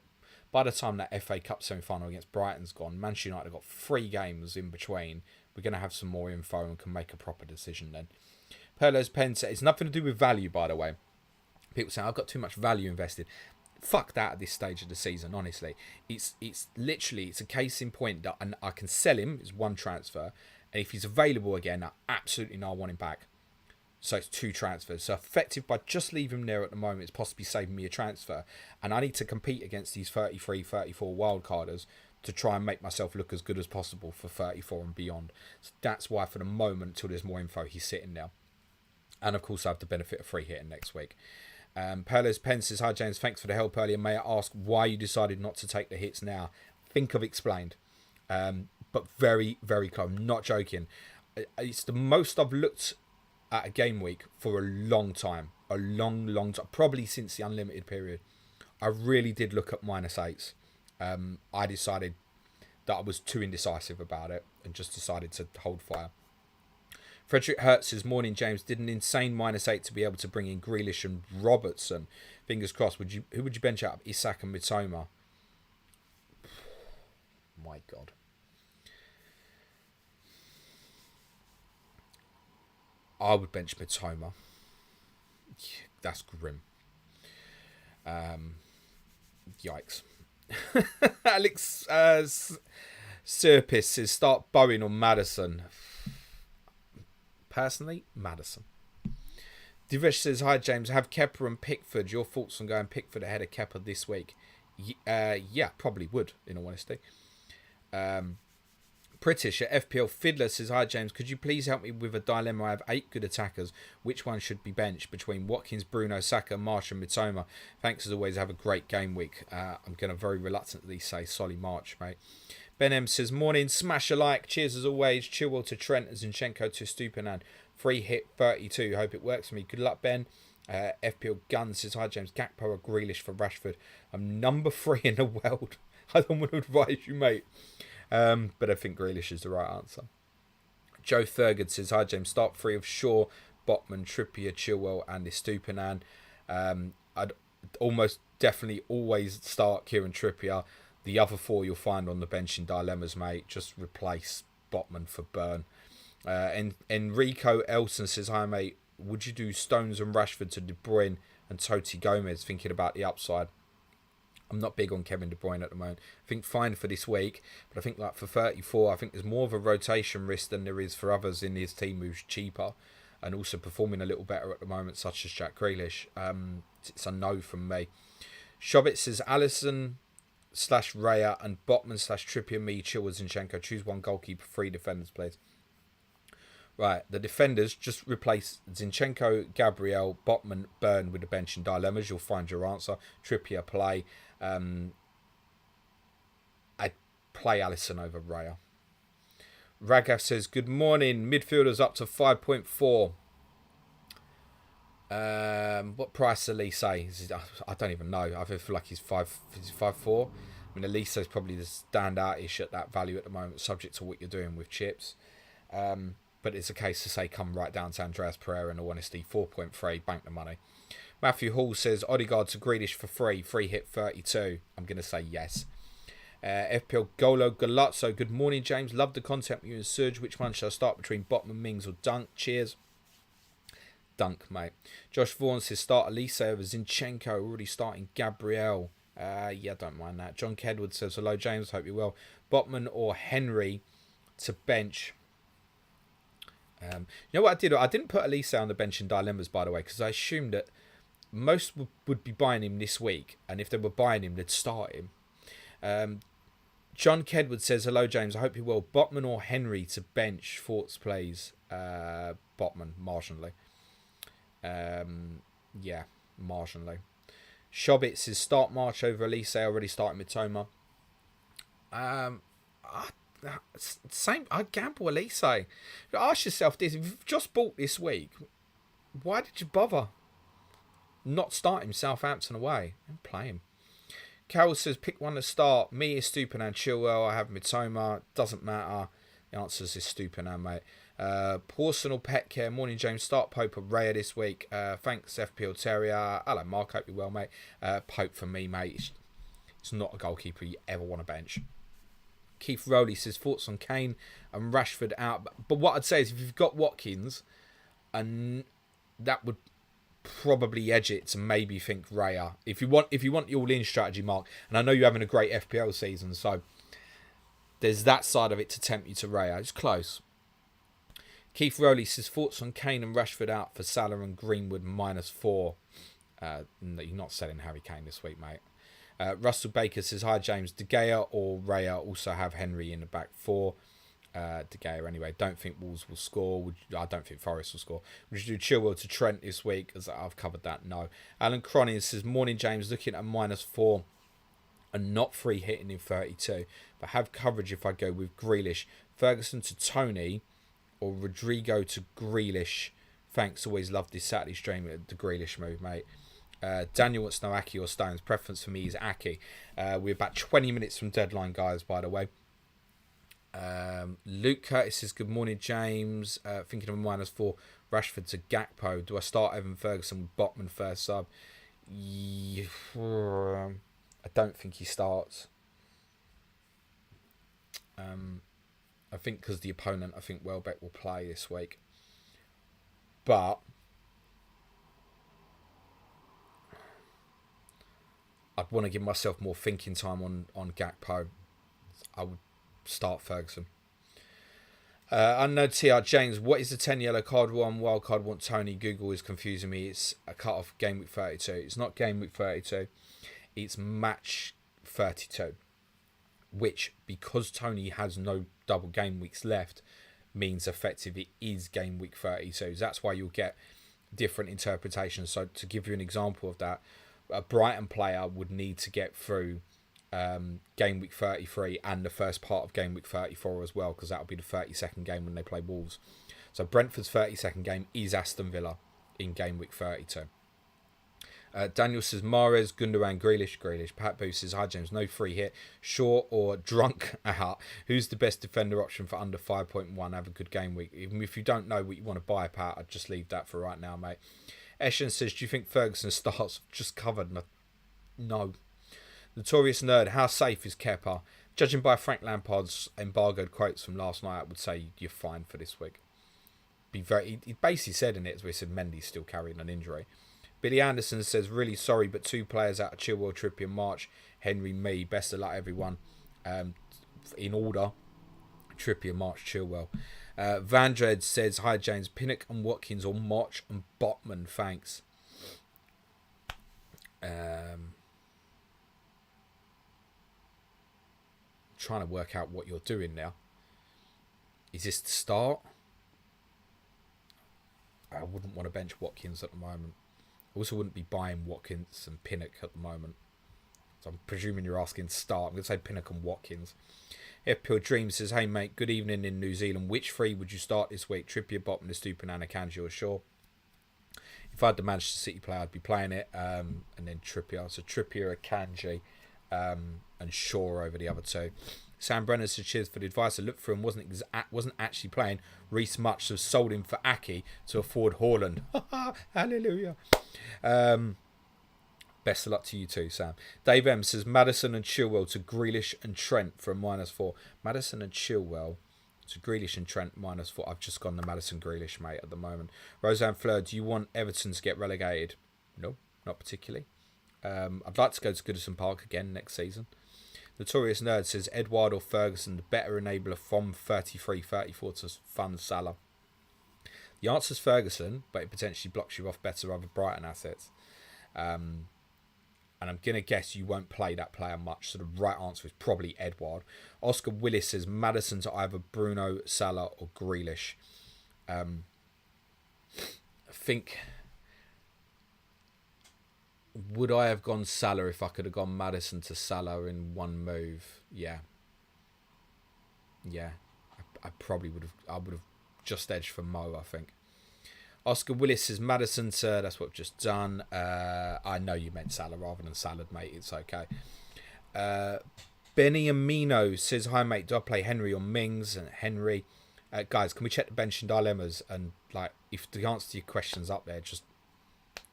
by the time that FA Cup semi-final against Brighton's gone, Manchester United have got 3 games in between. We're going to have some more info and can make a proper decision then. Perlo's Pen says, it's nothing to do with value, by the way. People say, I've got too much value invested. Fuck that at this stage of the season, honestly. It's literally, it's a case in point that I can sell him, it's one transfer, and if he's available again, I absolutely know I want him back. So it's 2 transfers. So effective by just leaving him there at the moment, it's possibly saving me a transfer. And I need to compete against these 33, 34 wildcarders to try and make myself look as good as possible for 34 and beyond. So that's why for the moment, until there's more info, he's sitting there. And of course, I have the benefit of free hitting next week. Perlo's Pen says, hi James, thanks for the help earlier. May I ask why you decided not to take the hits now? I think I've explained. But very, very close. I'm not joking. It's the most I've looked at a game week for a long time. A long, long time. Probably since the unlimited period. I really did look at -8s. I decided that I was too indecisive about it and just decided to hold fire. Frederick Hertz says, morning James, did an insane -8 to be able to bring in Grealish and Robertson. Fingers crossed. Who would you bench out? Isak and Mitoma. My God. I would bench Mitoma. That's grim. Yikes. Alex Serpis says start Bowen on Madison. Personally, Madison. Divesh says, hi James, have Kepa and Pickford. Your thoughts on going Pickford ahead of Kepa this week? Yeah, probably would, in all honesty. British at FPL Fiddler says, hi James, could you please help me with a dilemma? I have 8 good attackers. Which one should be benched between Watkins, Bruno, Saka, March and Mitoma? Thanks as always. Have a great game week. I'm going to very reluctantly say Solly March, mate. Ben M says, morning, smash a like. Cheers as always. Chilwell to Trent, Zinchenko to Stupinan. Free hit 32. Hope it works for me. Good luck, Ben. FPL Gun says, hi James, Gakpo or Grealish for Rashford. I'm number 3 in the world. I don't want to advise you, mate. But I think Grealish is the right answer. Joe Thurgood says, hi James, start 3 of Shaw, Botman, Trippier, Chilwell and Estupinan. I'd almost definitely always start Kieran Trippier. The other 4 you'll find on the bench in dilemmas, mate. Just replace Botman for Burn. And Enrico Elson says, hi mate, would you do Stones and Rashford to De Bruyne and Totti Gomez, thinking about the upside? I'm not big on Kevin De Bruyne at the moment. I think fine for this week, but I think like for 34, I think there's more of a rotation risk than there is for others in his team who's cheaper and also performing a little better at the moment, such as Jack Grealish. It's a no from me. Shobit says, Alisson / Raya and Botman / Trippier, me, Chilwell, Zinchenko. Choose one goalkeeper, 3 defenders, please. Right, the defenders, just replace Zinchenko, Gabriel, Botman, Burn with the bench in dilemmas. You'll find your answer. Trippier, play. I'd play Alisson over Raya. Ragav says, good morning. Midfielders up to 5.4. What price Elise? I don't even know. I feel like he's 5.4. I mean, Elise is probably the standout-ish at that value at the moment, subject to what you're doing with chips. But it's a case to say come right down to Andreas Pereira, in all honesty. 4.3, bank the money. Matthew Hall says, Odegaard to Grealish for free. Free hit 32. I'm going to say yes. FPL Golo Galazzo. Good morning, James. Love the content with you and Serge. Which one shall I start between Botman, Mings or Dunk? Cheers. Dunk, mate. Josh Vaughan says, start Elise over Zinchenko. Already starting Gabriel. Yeah, don't mind that. John Kedwood says, hello, James. Hope you're well. Botman or Henry to bench. You know what I did? I didn't put Elise on the bench in dilemmas, by the way, because I assumed that most would be buying him this week, and if they were buying him, they'd start him. John Kedwood says, hello, James. I hope you're well. Botman or Henry to bench? Thoughts, please. Botman, marginally. Yeah, marginally. Shobit says, start March over Elise. Already starting Mitoma. Same. I gamble Elise. Ask yourself this: if you've just bought this week, why did you bother not start him Southampton away and play him? Carol says, pick one to start. Me is Stupinan, Chilwell. I have Mitoma. Doesn't matter. The answer is Stupinan, mate. Personal Pet Care. Morning, James. Start Pope or Raya this week. Thanks, FPL Terrier. Hello, Mark. Hope you're well, mate. Pope for me, mate. It's not a goalkeeper you ever want to bench. Keith Rowley says, thoughts on Kane and Rashford out. But what I'd say is, if you've got Watkins, and that would probably edge it to maybe think Raya. If you want the all-in strategy, Mark, and I know you're having a great FPL season, so there's that side of it to tempt you to Raya. It's close. Keith Rowley says, thoughts on Kane and Rashford out for Salah and Greenwood -4. You're not selling Harry Kane this week, mate. Russell Baker says, hi James, De Gea or Raya also have Henry in the back 4. De Gea anyway. Don't think Wolves will score. I don't think Forest will score. Would you do Chilwell to Trent this week? As I've covered that, no. Alan Cronin says, morning James, looking at -4 and not free hitting in 32, but have coverage if I go with Grealish. Ferguson to Tony or Rodrigo to Grealish. Thanks, always loved this Saturday stream at the Grealish move, mate. Daniel wants to know Aki or Stones. Preference for me is Aki. We're about 20 minutes from deadline, guys, by the way. Luke Curtis says, good morning, James. Thinking of -4. Rashford to Gakpo. Do I start Evan Ferguson with Botman first sub? I don't think he starts. I think because the opponent, I think Welbeck will play this week. But I'd want to give myself more thinking time on Gakpo. I would start Ferguson. Unknown TR James, what is the 10 yellow card? One wild card want Tony. Google is confusing me. It's a cut off game week 32. It's not game week 32. It's match 32. Which, because Tony has no double game weeks left, means effectively it is game week 32. That's why you'll get different interpretations. So to give you an example of that, a Brighton player would need to get through game week 33 and the first part of game week 34 as well, because that'll be the 32nd game when they play Wolves. So Brentford's 32nd game is Aston Villa in game week 32. Daniel says Mahrez, Gundogan, Grealish. Pat Boo says, hi James, no free hit. Shaw or drunk out. Who's the best defender option for under 5.1? Have a good game week. Even if you don't know what you want to buy, Pat, I'd just leave that for right now, mate. Eshen says, do you think Ferguson starts? Just covered. No. Notorious Nerd, how safe is Kepa? Judging by Frank Lampard's embargoed quotes from last night, I would say you're fine for this week. He basically said in it, as we said, Mendy's still carrying an injury. Billy Anderson says, really sorry, but 2 players out of Chilwell, Trippier, March, Henry, me. Best of luck, everyone. In order, Trippier, March, Chilwell. Vandred says, hi James, Pinnock and Watkins or March and Botman, thanks. Trying to work out what you're doing now. Is this the start? I wouldn't want to bench Watkins at the moment. I also wouldn't be buying Watkins and Pinnock at the moment. So I'm presuming you're asking start. I'm going to say Pinnock and Watkins. FPL Dream says, hey mate, good evening in New Zealand. Which 3 would you start this week? Trippier, Botman, Estupiñán, Akanji or Shaw? If I had the Manchester City player, I'd be playing it. And then Trippier. So Trippier, Akanji, and Shaw over the other 2. Sam Brennan says, cheers for the advice. I looked through and wasn't actually playing. Reece Much has sold him for Aki to afford Haaland. Hallelujah. Best of luck to you too, Sam. Dave M says, Maddison and Chilwell to Grealish and Trent for a -4. Maddison and Chilwell to Grealish and Trent -4. I've just gone to Maddison Grealish, mate, at the moment. Roseanne Fleur, do you want Everton to get relegated? No, not particularly. I'd like to go to Goodison Park again next season. Notorious Nerd says, Edouard or Ferguson, the better enabler from 33-34 to fund Salah. The answer's Ferguson, but it potentially blocks you off better other Brighton assets. And I'm going to guess you won't play that player much, so the right answer is probably Edouard. Oscar Willis says, Maddison to either Bruno, Salah or Grealish. I think... Would I have gone Salah if I could have gone Maddison to Salah in one move? Yeah. I probably would have. I would have just edged for Mo, I think. Oscar Willis says Maddison to. That's what I've just done. I know you meant Salah rather than salad, mate. It's okay. Benny Amino says, hi mate, do I play Henry or Mings? And Henry, guys, can we check the bench and dilemmas? And like, if the answer to your question's up there, just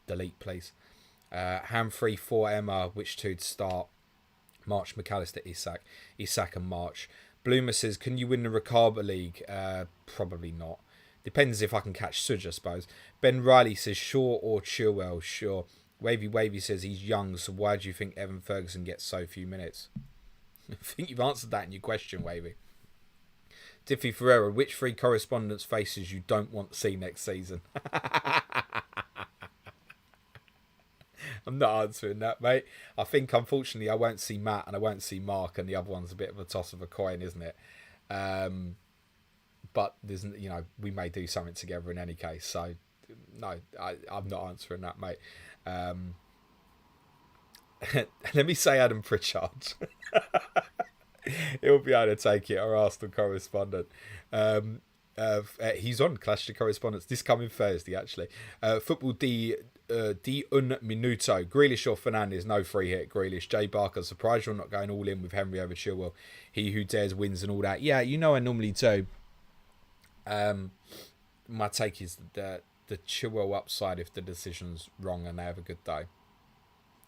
delete, please. Ham3 4 Emma, which 2 to start? March, McAllister, Isak and March. Bloomer says, can you win the Riccarba League? Probably not. Depends if I can catch Sudge, I suppose. Ben Riley says, Shaw or Chilwell? Sure. Wavy says he's young, so why do you think Evan Ferguson gets so few minutes? I think you've answered that in your question, Wavy. Diffie Ferreira, which 3 correspondence faces you don't want to see next season? I'm not answering that, mate. I think, unfortunately, I won't see Matt and I won't see Mark, and the other one's a bit of a toss of a coin, isn't it? But there's, we may do something together in any case. So, no, I'm not answering that, mate. Let me say Adam Pritchard. He'll be able to take it, our Arsenal correspondent. He's on Clash of Correspondence this coming Thursday, actually. Football D un minuto. Grealish or Fernandes? No free hit. Grealish. Jay Barker, surprised you're not going all in with Henry over Chilwell. He who dares wins and all that. Yeah, I normally do. My take is the Chilwell upside if the decision's wrong and they have a good day.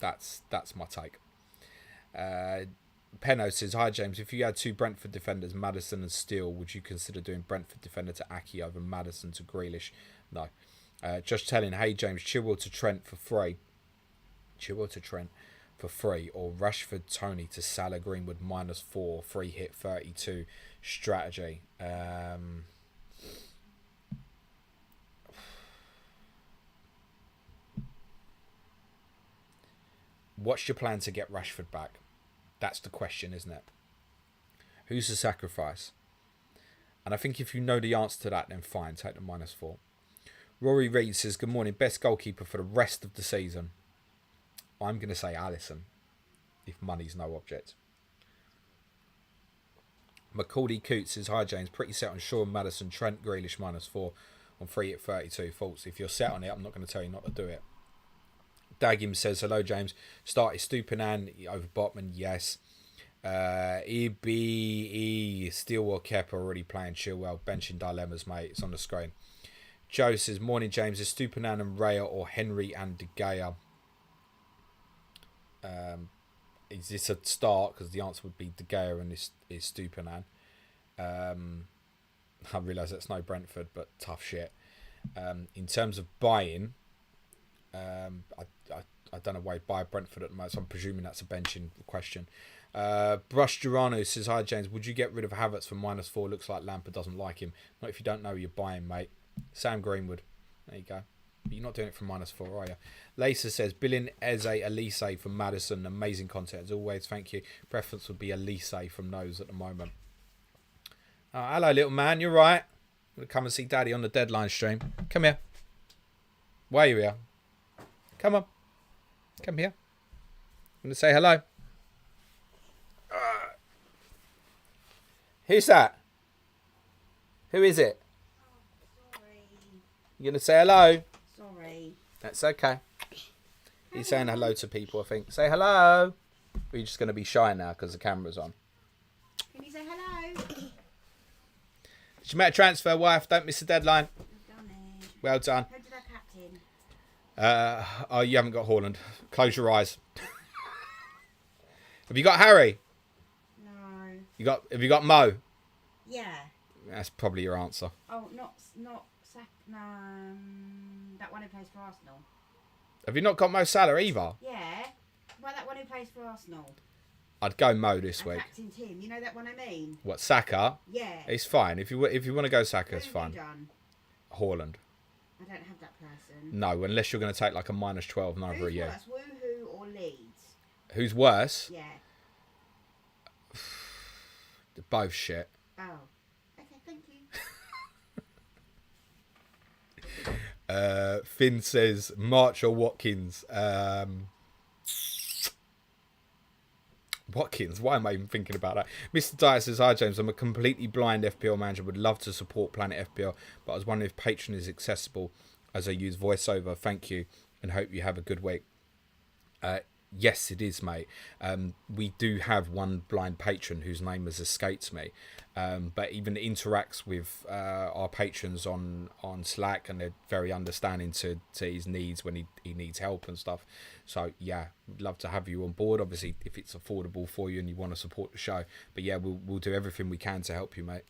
That's my take. Penno says, hi James, if you had 2 Brentford defenders, Maddison and Steele, would you consider doing Brentford defender to Aki over Maddison to Grealish? No. Just telling, hey James, Chilwell to Trent for free. Chilwell to Trent for free, or Rashford Tony to Salah Greenwood -4, free hit 32 strategy. What's your plan to get Rashford back? That's the question, isn't it? Who's the sacrifice? And I think if you know the answer to that, then fine, take the -4. Rory Reid says, good morning, best goalkeeper for the rest of the season. I'm going to say Alisson, if money's no object. Macaulay Coots says, hi James, pretty set on Shaw, Maddison, Trent, Grealish -4 on free at 32. False. If you're set on it, I'm not going to tell you not to do it. Dagim says, hello James, started Stupinan over Botman, yes. EBE, Steele or Kepa already playing Chilwell, benching dilemmas, mate. It's on the screen. Joe says, morning James, is Stupinan and Raya or Henry and De Gea? Is this a start? Because the answer would be De Gea and is Stupinan. I realise that's no Brentford, but tough shit. In terms of buying, I don't know why you buy Brentford at the moment, so I'm presuming that's a benching question. Brush Durano says, hi James, would you get rid of Havertz for -4? Looks like Lampard doesn't like him. Not if you don't know who you're buying, mate. Sam Greenwood. There you go. But you're not doing it for -4, are you? Lacer says, Billing Eze Elise from Madison. Amazing content as always. Thank you. Preference would be Elise from those at the moment. Oh, hello, little man. You're right. I'm going to come and see Daddy on the Deadline stream. Come here. Why are you here? Come on. Come here. I'm going to say hello. Who's that? Who is it? You going to say hello? Sorry. That's okay. He's saying hello to people, I think. Say hello. Or you're just going to be shy now because the camera's on. Can you say hello? Did you make a transfer, wife? Don't miss the deadline. I've done it. Well done. Who did I captain? Oh, you haven't got Haaland. Close your eyes. Have you got Harry? No. Have you got Mo? Yeah. That's probably your answer. Oh, not Sack. No. That one who plays for Arsenal. Have you not got Mo Salah either? Yeah. Well, that one who plays for Arsenal. I'd go Mo this week. Captained him. You know that one I mean? What, Saka? Yeah. It's fine. If you want to go Saka, it's Who have fine. you done? Haaland. I don't have that person. No, unless you're going to take like a -12, neither are you. Who's worse, Woohoo or Leeds? Who's worse? Yeah. They're both shit. Oh. Okay, thank you. Finn says March or Watkins. Watkins, why am I even thinking about that? Mr. Diet says, hi James, I'm a completely blind FPL manager, would love to support Planet FPL, but I was wondering if Patreon is accessible as I use voiceover. Thank you and hope you have a good week. Yes, it is, mate. We do have one blind patron whose name has escaped me, but even interacts with our patrons on Slack, and they're very understanding to his needs when he needs help and stuff. So yeah, we'd love to have you on board. Obviously, if it's affordable for you and you want to support the show. But yeah, we'll do everything we can to help you, mate.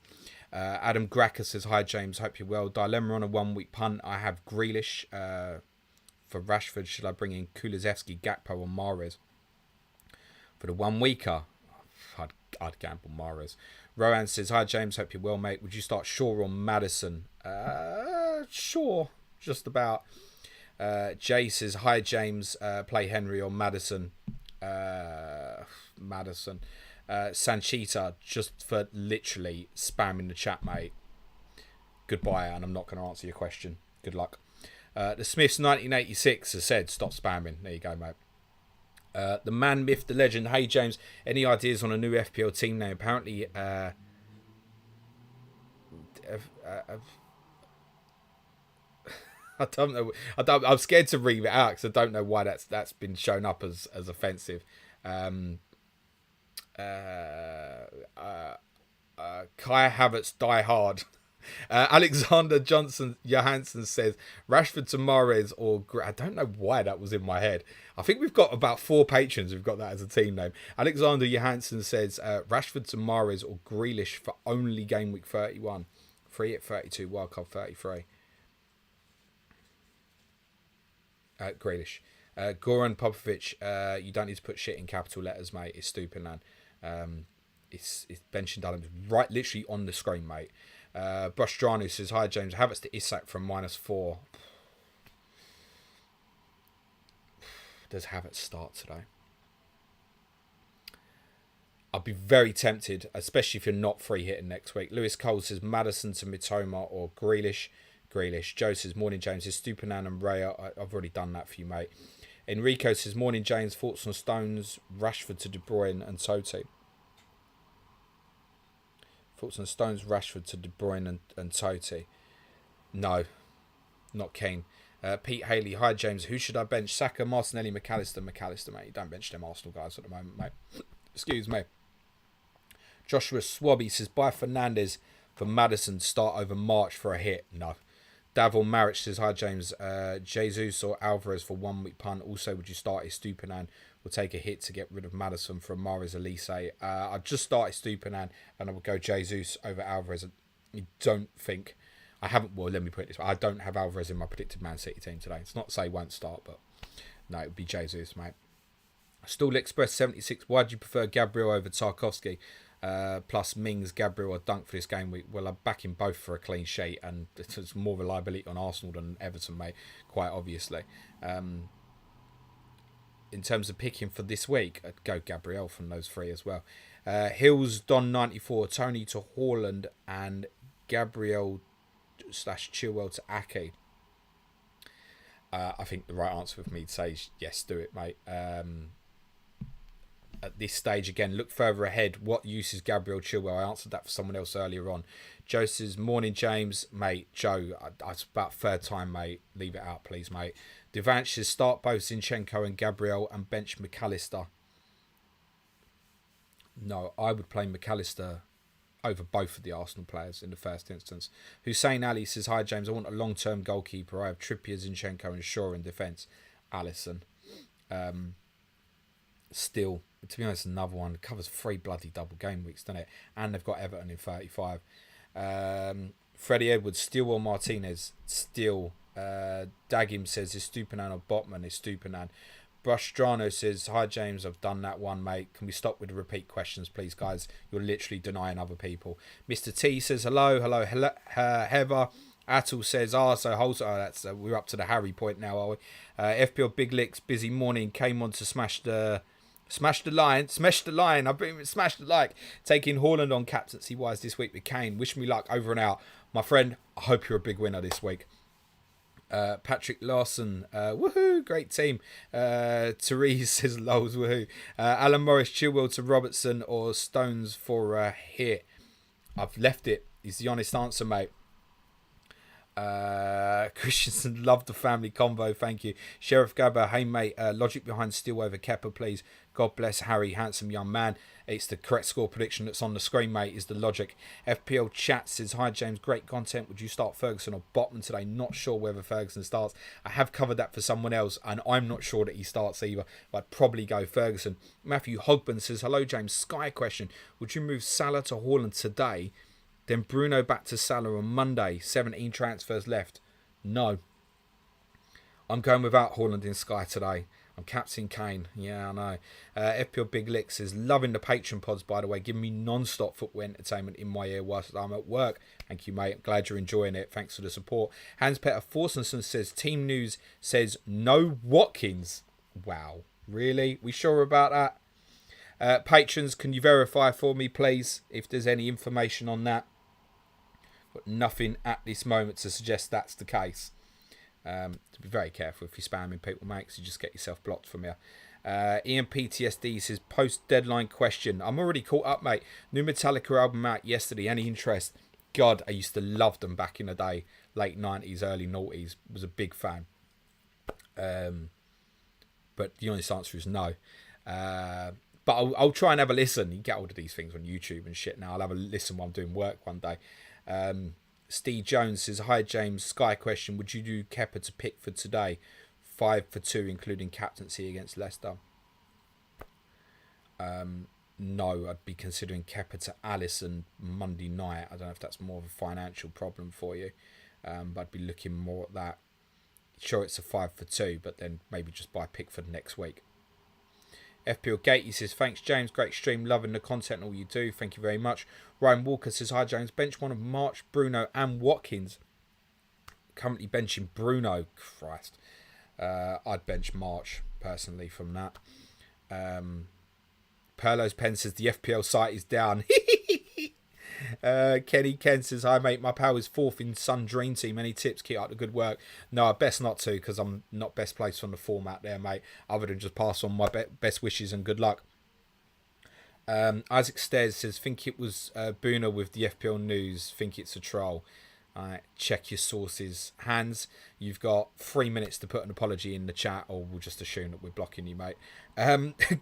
Adam Gracker says, hi James, hope you're well. Dilemma on a 1 week punt. I have Grealish. For Rashford, should I bring in Kulusevski, Gakpo or Mahrez? For the 1 weeker, I'd gamble Mahrez. Rowan says, hi James, hope you're well, mate. Would you start Shaw or Maddison? Shaw, just about. Jay says, hi James, play Henry or Maddison? Maddison. Sanchita, just for literally spamming the chat, mate. Goodbye, and I'm not going to answer your question. Good luck. The Smiths 1986 has said, stop spamming. There you go, mate. The man, myth, the legend. Hey, James, any ideas on a new FPL team name? Apparently, I don't know. I'm scared to read it out because I don't know why that's been shown up as offensive. Kai Havertz, die hard. Alexander Johansson says Rashford to Mahrez or I don't know why that was in my head. I think we've got about 4 patrons who've got that as a team name. Alexander Johansson says Rashford to Mahrez or Grealish for only game week 31. Free at 32, wildcard 33. Grealish. Goran Popovic, you don't need to put shit in capital letters, mate. It's stupid, man. It's benching Dunham right literally on the screen, mate. Brustranu says, hi, James. Havertz to Isak from -4. Does Havertz start today? I'll be very tempted, especially if you're not free hitting next week. Lewis Cole says Maddison to Mitoma or Grealish. Joe says, morning, James. Is Stupinan and Raya. I've already done that for you, mate. Enrico says, morning, James. Thoughts on Stones, Rashford to De Bruyne and Totti. Thoughts on Stones, Rashford to De Bruyne and Totti. No, not keen. Pete Haley, hi, James. Who should I bench? Saka, Martinelli, McAllister, mate. You don't bench them Arsenal guys at the moment, mate. Excuse me. Joshua Swabby says, buy Fernandes for Maddison, start over March for a hit. No. Davil Maric says, hi, James. Jesus or Alvarez for 1 week punt. Also, would you start Estupinan? Will take a hit to get rid of Maddison from Mahrez Elise. I'd just start Estupinan and I would go Jesus over Alvarez. I don't think... I haven't... Well, let me put it this way. I don't have Alvarez in my predicted Man City team today. It's not to say he won't start, but... No, it would be Jesus, mate. Stall Express 76. Why do you prefer Gabriel over Tarkovsky? Plus Mings, Gabriel or Dunk for this game week? Well, I'm backing both for a clean sheet, and there's more reliability on Arsenal than Everton, mate, quite obviously. In terms of picking for this week, I'd go Gabriel from those three as well. Hills, Don 94, Tony to Haaland, and Gabriel / Chilwell to Ake. I think the right answer for me to say is yes, do it, mate. At this stage, again, look further ahead. What use is Gabriel Chilwell? I answered that for someone else earlier on. Joe says, morning, James. Mate, Joe, it's about third time, mate. Leave it out, please, mate. Devanch says, start both Zinchenko and Gabriel and bench McAllister. No, I would play McAllister over both of the Arsenal players in the first instance. Hussein Ali says, hi, James. I want a long-term goalkeeper. I have Trippier, Zinchenko and Shaw in defence. Alisson. Still, to be honest, another one. It covers 3 bloody double game weeks, doesn't it? And they've got Everton in 35. Freddie Edwards, still or Martinez? Still. Dagim says, is Stupinan or Botman? Is Stupinan. Brustrano says, hi, James. I've done that one, mate. Can we stop with the repeat questions, please, guys? You're literally denying other people. Mr. T says, hello. Heather. Atul says, so wholesale. That's we're up to the Harry point now, are we? FPL Big Licks, busy morning. Came on to smash the line. I've been smashed the like. Taking Haaland on captaincy wise this week with Kane. Wish me luck. Over and out. My friend, I hope you're a big winner this week. Patrick Larson, woohoo, great team. Therese says, lols, woohoo. Alan Morris, Chilwell to Robertson or Stones for a hit. I've left it, is the honest answer, mate. Christensen, love the family convo, thank you. Sheriff Gabba, hey mate, logic behind Steele over Kepa, please. God bless Harry, handsome young man. It's the correct score prediction that's on the screen, mate, is the logic. FPL chat says, hi James, great content. Would you start Ferguson or Botman today? Not sure whether Ferguson starts. I have covered that for someone else and I'm not sure that he starts either, but I'd probably go Ferguson. Matthew Hogban says, hello James, Sky question. Would you move Salah to Haaland today? Then Bruno back to Salah on Monday. 17 transfers left. No. I'm going without Haaland in Sky today. I'm captain Kane. Yeah, I know. FPL Big Licks is loving the Patreon pods, by the way. Giving me non-stop football entertainment in my ear whilst I'm at work. Thank you, mate. I'm glad you're enjoying it. Thanks for the support. Hans-Peter Forsenson says, Team News says no Watkins. Wow. Really? We sure about that? Patrons, can you verify for me, please, if there's any information on that? Got nothing at this moment to suggest that's the case. To be very careful if you're spamming people, mate, because you just get yourself blocked from here. Ian PTSD says, post-deadline question. I'm already caught up, mate. New Metallica album out yesterday. Any interest? God, I used to love them back in the day. Late 90s, early 90s. Was a big fan. But the honest answer is no. But I'll try and have a listen. You get hold of these things on YouTube and shit now. I'll have a listen while I'm doing work one day. Steve Jones says, hi James, Sky question. Would you do Kepa to Pickford today? 5 for 2, including captaincy against Leicester. No, I'd be considering Kepa to Alisson Monday night. I don't know if that's more of a financial problem for you. But I'd be looking more at that. Sure, it's a 5 for 2, but then maybe just buy Pickford next week. FPL Gate, he says, thanks James, great stream, loving the content and all you do, thank you very much. Ryan Walker says, hi James, bench one of March, Bruno and Watkins. Currently benching Bruno. Christ, I'd bench March personally from that. Perlo's Pen says the FPL site is down. Kenny Ken says, hi mate, my pal is 4th in Sun Dream Team. Any tips? Keep up the good work. No, I best not to, because I'm not best placed on the format there, mate, other than just pass on my best wishes and good luck. Isaac Stairs says, think it was Boona with the FPL news, think it's a troll. Check your sources. Hans, you've got 3 minutes to put an apology in the chat, or we'll just assume that we're blocking you, mate.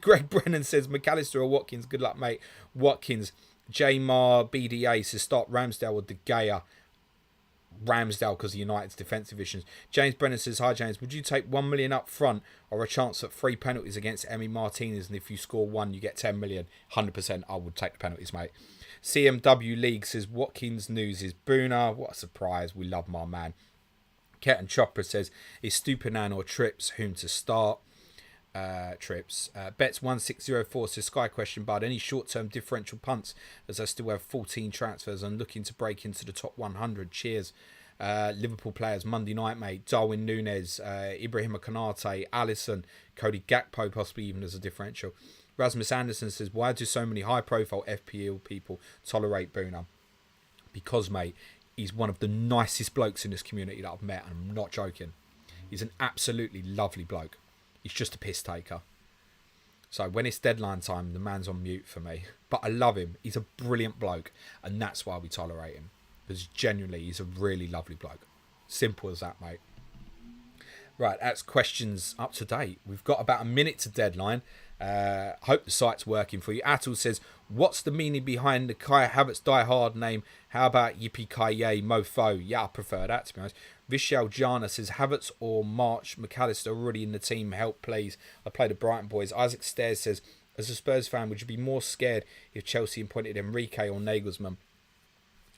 Greg Brennan says, McAllister or Watkins? Good luck, mate. Watkins. J-Mar BDA says, start Ramsdale or De Gea. Ramsdale because of United's defensive issues. James Brennan says, hi James, would you take 1 million up front or a chance at 3 penalties against Emi Martinez, and if you score 1 you get 10 million? 100% I would take the penalties, mate. CMW League says, Watkins news is Boona. What a surprise. We love my man. Ket and Chopper says, is Stupinan or Trips whom to start? Trips. Bets1604 says, Sky question, bud. Any short-term differential punts, as I still have 14 transfers and looking to break into the top 100. Cheers. Liverpool players Monday night, mate. Darwin Núñez, Ibrahima Konate, Alisson, Cody Gakpo, possibly even as a differential. Rasmus Anderson says, why do so many high-profile FPL people tolerate Boona? Because, mate, he's one of the nicest blokes in this community that I've met, and I'm not joking. He's an absolutely lovely bloke. He's just a piss taker. So when it's deadline time, the man's on mute for me. But I love him. He's a brilliant bloke, and that's why we tolerate him. Because genuinely, he's a really lovely bloke. Simple as that, mate. Right, that's questions up to date. We've got about a minute to deadline. Hope the site's working for you. Atul says, what's the meaning behind the Kai Havertz Die Hard name? How about Yippee Ki-Yay Mofo? Yeah, I prefer that, to be honest. Vishal Jana says, Havertz or March? McAllister already in the team. Help, please. I play the Brighton boys. Isaac Stairs says, as a Spurs fan, would you be more scared if Chelsea appointed Enrique or Nagelsmann?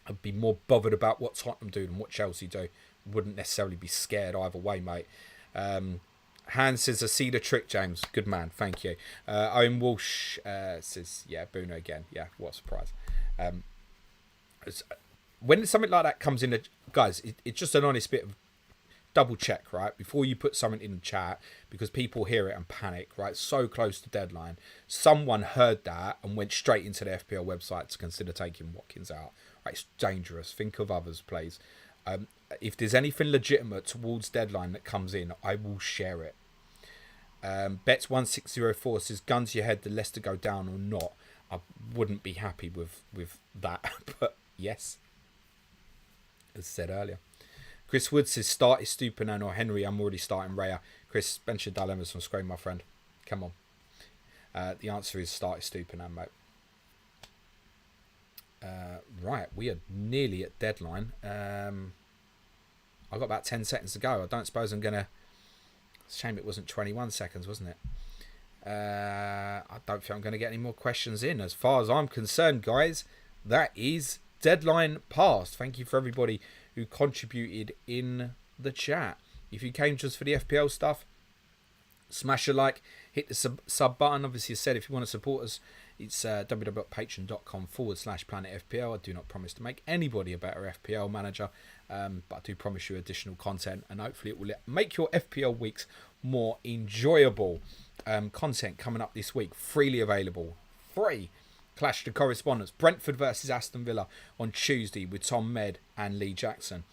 I'd be more bothered about what Tottenham do than what Chelsea do. Wouldn't necessarily be scared either way, mate. Hans says, I see the trick, James. Good man, thank you. Owen Walsh says, yeah, Boona again. Yeah, what a surprise. When something like that comes in, guys, it's just an honest bit of double check, right? Before you put something in the chat, because people hear it and panic, right? So close to deadline. Someone heard that and went straight into the FPL website to consider taking Watkins out. Right, it's dangerous. Think of others, please. If there's anything legitimate towards deadline that comes in, I will share it. Bets1604 says, gun to your head, the Leicester go down or not? I wouldn't be happy with that, but yes, as said earlier. Chris Wood says, start is Stupinan or Henry. I'm already starting Raya. Chris, bench your dilemmas from Screen, my friend. Come on. The answer is start is Stupinan, mate. Right, we are nearly at deadline. I've got about 10 seconds to go. I don't suppose I'm going to... It's a shame it wasn't 21 seconds, wasn't it? I don't think I'm going to get any more questions in. As far as I'm concerned, guys, that is deadline passed. Thank you for everybody who contributed in the chat. If you came just for the FPL stuff, smash a like, hit the sub button. Obviously, I said if you want to support us, it's www.patreon.com/planetfpl. I do not promise to make anybody a better FPL manager, but I do promise you additional content, and hopefully it will make your FPL weeks more enjoyable. Content coming up this week, freely available. Free. Clash of Correspondence. Brentford versus Aston Villa on Tuesday with Tom Med and Lee Jackson.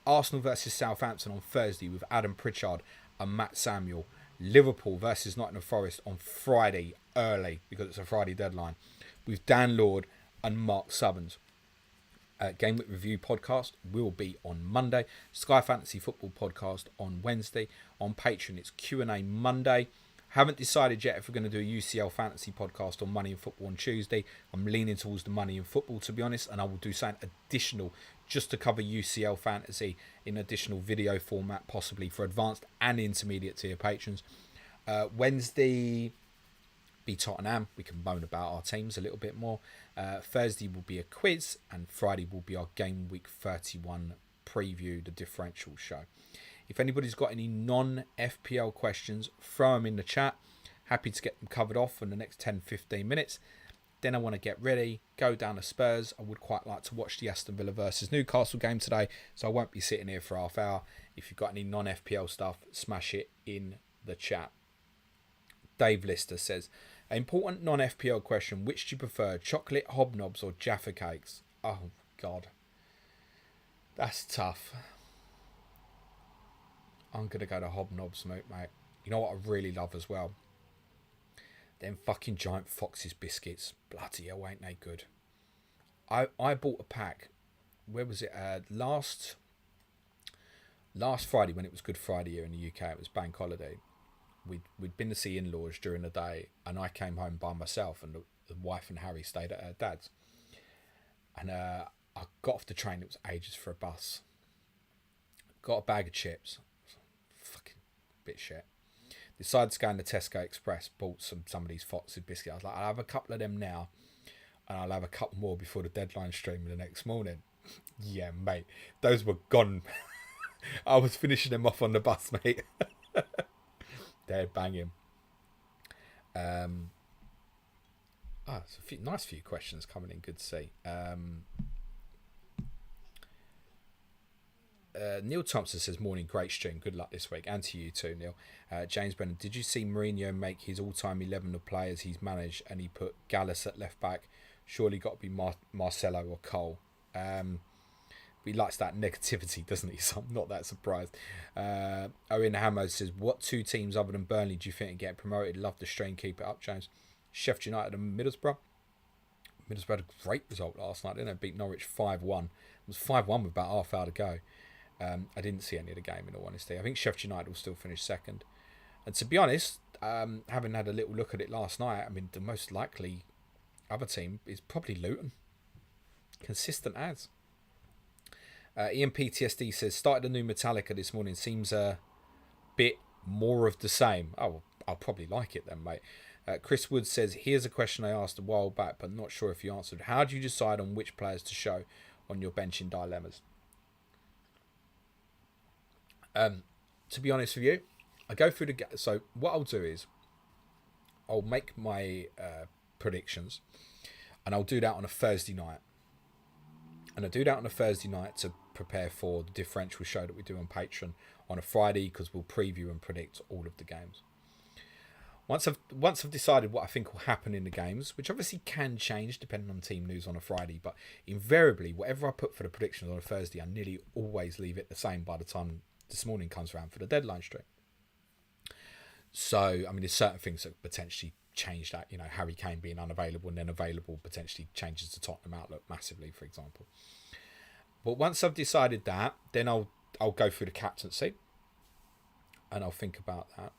Arsenal versus Southampton on Thursday with Adam Pritchard and Matt Samuel. Liverpool versus Nottingham Forest on Friday early, because it's a Friday deadline, with Dan Lord and Mark Subbins. Gameweek Review podcast will be on Monday. Sky Fantasy Football podcast on Wednesday. On Patreon, it's Q&A Monday. Haven't decided yet if we're going to do a UCL Fantasy podcast on Money in Football on Tuesday. I'm leaning towards the Money in Football, to be honest, and I will do something additional just to cover UCL Fantasy in additional video format, possibly for advanced and intermediate tier patrons. Wednesday be Tottenham. We can moan about our teams a little bit more. Thursday will be a quiz, and Friday will be our Game Week 31 preview, the differential show. If anybody's got any non-FPL questions, throw them in the chat. Happy to get them covered off in the next 10-15 minutes. Then I want to get ready, go down to Spurs. I would quite like to watch the Aston Villa versus Newcastle game today, so I won't be sitting here for half hour. If you've got any non-FPL stuff, smash it in the chat. Dave Lister says, an important non-FPL question, which do you prefer, chocolate hobnobs or Jaffa cakes? Oh, God. That's tough. I'm going to go to hobnobs, mate. You know what I really love as well? Them fucking Giant Fox's biscuits. Bloody hell, ain't they good? I bought a pack. Where was it? Last Friday, when it was Good Friday here in the UK, it was bank holiday. We'd been to see in-laws during the day, and I came home by myself, and the wife and Harry stayed at her dad's. And I got off the train. It was ages for a bus. Got a bag of chips. Fucking bit shit. Decided to go in the Tesco Express. Bought some of these Fox's biscuits. I was like, I'll have a couple of them now, and I'll have a couple more before the deadline stream the next morning. Yeah, mate. Those were gone. I was finishing them off on the bus, mate. They're banging. It's a nice few questions coming in. Good to see. Neil Thompson says, morning, great stream, good luck this week, and to you too, Neil. James Brennan, did you see Mourinho make his all-time 11 of players he's managed, and he put Gallas at left back? Surely got to be Marcelo or Cole. He likes that negativity, doesn't he? So I'm not that surprised. Owen Hammer says, what two teams other than Burnley do you think are getting promoted? Love the strain, keep it up, James. Sheffield United and Middlesbrough. Middlesbrough had a great result last night, didn't they? Beat Norwich 5-1. It was 5-1 with about half hour to go. I didn't see any of the game, in all honesty. I think Sheffield United will still finish second. And to be honest, having had a little look at it last night, I mean, the most likely other team is probably Luton. Consistent as. Ian PTSD says, started a new Metallica this morning. Seems a bit more of the same. Oh, I'll probably like it then, mate. Chris Wood says, here's a question I asked a while back, but not sure if you answered. How do you decide on which players to show on your benching dilemmas? To be honest with you, I go through the... So what I'll do is I'll make my predictions, and I'll do that on a Thursday night. And I do that on a Thursday night to prepare for the differential show that we do on Patreon on a Friday, because we'll preview and predict all of the games. Once I've decided what I think will happen in the games, which obviously can change depending on team news on a Friday, but invariably, whatever I put for the predictions on a Thursday, I nearly always leave it the same by the time this morning comes around for the deadline stream. So, I mean, there's certain things that potentially change that. You know, Harry Kane being unavailable and then available potentially changes the Tottenham outlook massively, for example. But once I've decided that, then I'll go through the captaincy and I'll think about that.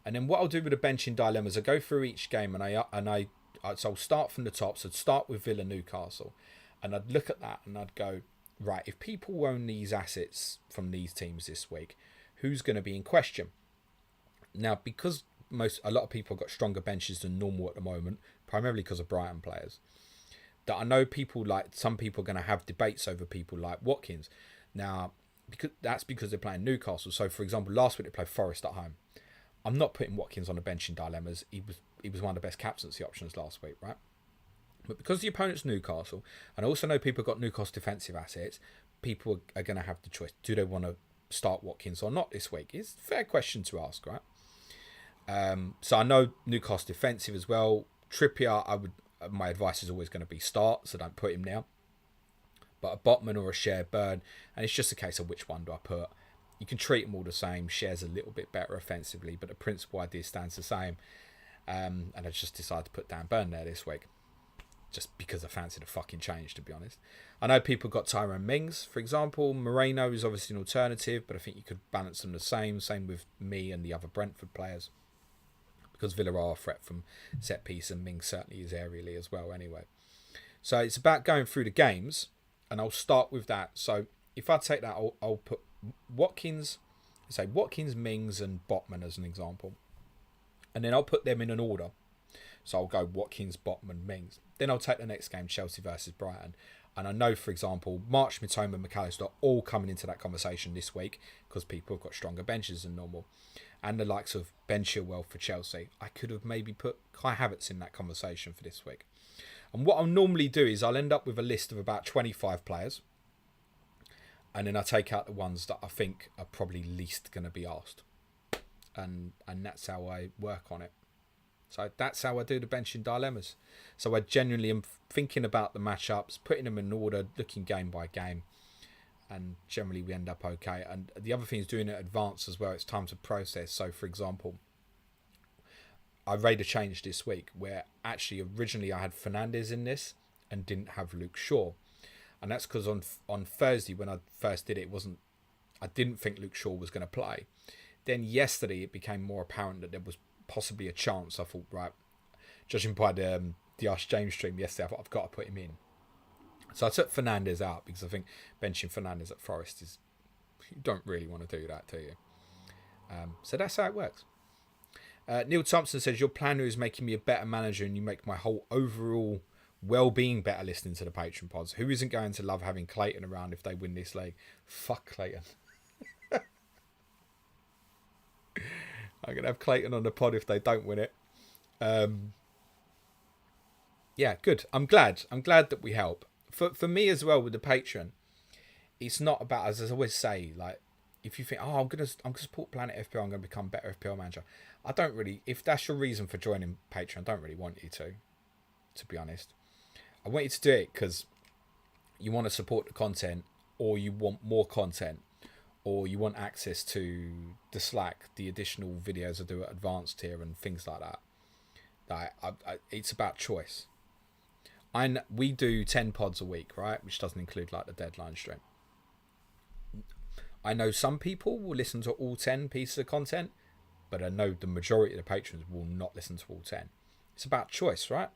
And then what I'll do with the benching dilemmas, I go through each game so I'll start from the top. So I'd start with Villa Newcastle, and I'd look at that and I'd go, right, if people own these assets from these teams this week, who's going to be in question? Now, because a lot of people have got stronger benches than normal at the moment, primarily because of Brighton players, that I know some people are going to have debates over people like Watkins. Now, because they're playing Newcastle. So, for example, last week they played Forest at home. I'm not putting Watkins on the bench in dilemmas. He was one of the best captaincy options last week, right? But because the opponent's Newcastle, and I also know people have got Newcastle defensive assets, people are going to have the choice. Do they want to start Watkins or not this week? It's a fair question to ask, right? So I know Newcastle defensive as well. Trippier, my advice is always going to be start, so don't put him now. But a Botman or a Share burn, and it's just a case of which one do I put. You can treat them all the same. Share's a little bit better offensively, but the principal idea stands the same. And I just decided to put Dan Burn there this week, just because I fancy the fucking change, to be honest. I know people got Tyrone Mings, for example. Moreno is obviously an alternative, but I think you could balance them the same. Same with me and the other Brentford players, because Villa are a threat from set piece, and Mings certainly is aerially as well anyway. So it's about going through the games, and I'll start with that. So if I take that, I'll put Watkins, Mings and Botman as an example. And then I'll put them in an order. So I'll go Watkins, Botman, Mings. Then I'll take the next game, Chelsea versus Brighton. And I know, for example, March, Mitoma, McAllister are all coming into that conversation this week because people have got stronger benches than normal. And the likes of Ben Chilwell for Chelsea. I could have maybe put Kai Havertz in that conversation for this week. And what I'll normally do is I'll end up with a list of about 25 players. And then I take out the ones that I think are probably least going to be asked. And that's how I work on it. So that's how I do the benching dilemmas. So I genuinely am thinking about the matchups, putting them in order, looking game by game. And generally we end up okay. And the other thing is doing it advanced as well. It's time to process. So for example, I made a change this week where actually originally I had Fernandes in this and didn't have Luke Shaw. And that's because on Thursday when I first did it, I didn't think Luke Shaw was going to play. Then yesterday it became more apparent that there was possibly a chance. I thought, right, judging by the Ask James stream yesterday, I thought I've got to put him in. So I took Fernandes out because I think benching Fernandes at Forest is, you don't really want to do that, do you? So that's how it works. Neil Thompson says, your planner is making me a better manager and you make my whole overall well-being better listening to the Patreon pods. Who isn't going to love having Clayton around if they win this league? Fuck Clayton. I'm going to have Clayton on the pod if they don't win it. Yeah, good. I'm glad that we help. For me as well with the Patreon, it's not about, as I always say, like, if you think, oh, I'm gonna support Planet FPL, I'm gonna become a better FPL manager. I don't really, if that's your reason for joining Patreon, I don't really want you to be honest. I want you to do it because you want to support the content, or you want more content, or you want access to the Slack, the additional videos I do at advanced tier and things like that. It's about choice. We do 10 pods a week, right? Which doesn't include like the deadline stream. I know some people will listen to all 10 pieces of content, but I know the majority of the patrons will not listen to all 10. It's about choice, right?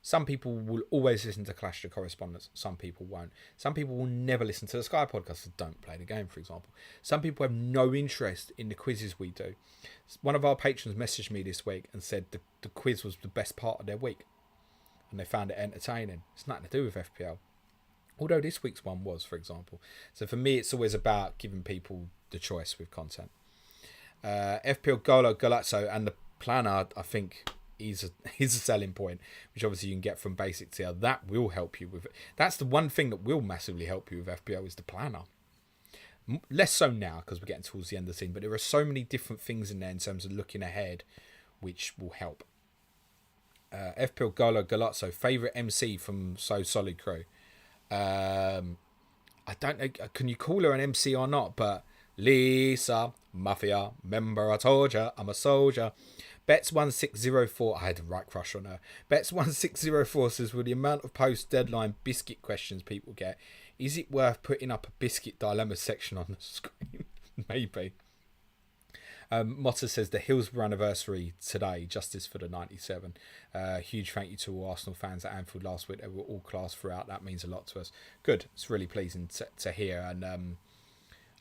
Some people will always listen to Clash of Correspondence. Some people won't. Some people will never listen to the Sky podcast and don't play the game, for example. Some people have no interest in the quizzes we do. One of our patrons messaged me this week and said the quiz was the best part of their week. And they found it entertaining. It's nothing to do with FPL. Although this week's one was, for example. So for me, it's always about giving people the choice with content. FPL Golazzo and the planner, I think, is a selling point, which obviously you can get from basic tier. That will help you with it. That's the one thing that will massively help you with FPL is the planner. Less so now because we're getting towards the end of the season, but there are so many different things in there in terms of looking ahead, which will help. FPL Golazzo, favourite MC from So Solid Crew. I don't know, can you call her an MC or not, but Lisa, Mafia, remember I told ya, I'm a soldier. Bets1604, I had a right crush on her. Bets1604 says, with the amount of post-deadline biscuit questions people get, is it worth putting up a biscuit dilemma section on the screen? Maybe. Motta says, the Hillsborough anniversary today, justice for the 97. Huge thank you to all Arsenal fans at Anfield last week. They were all class throughout. That means a lot to us. Good. It's really pleasing to hear. And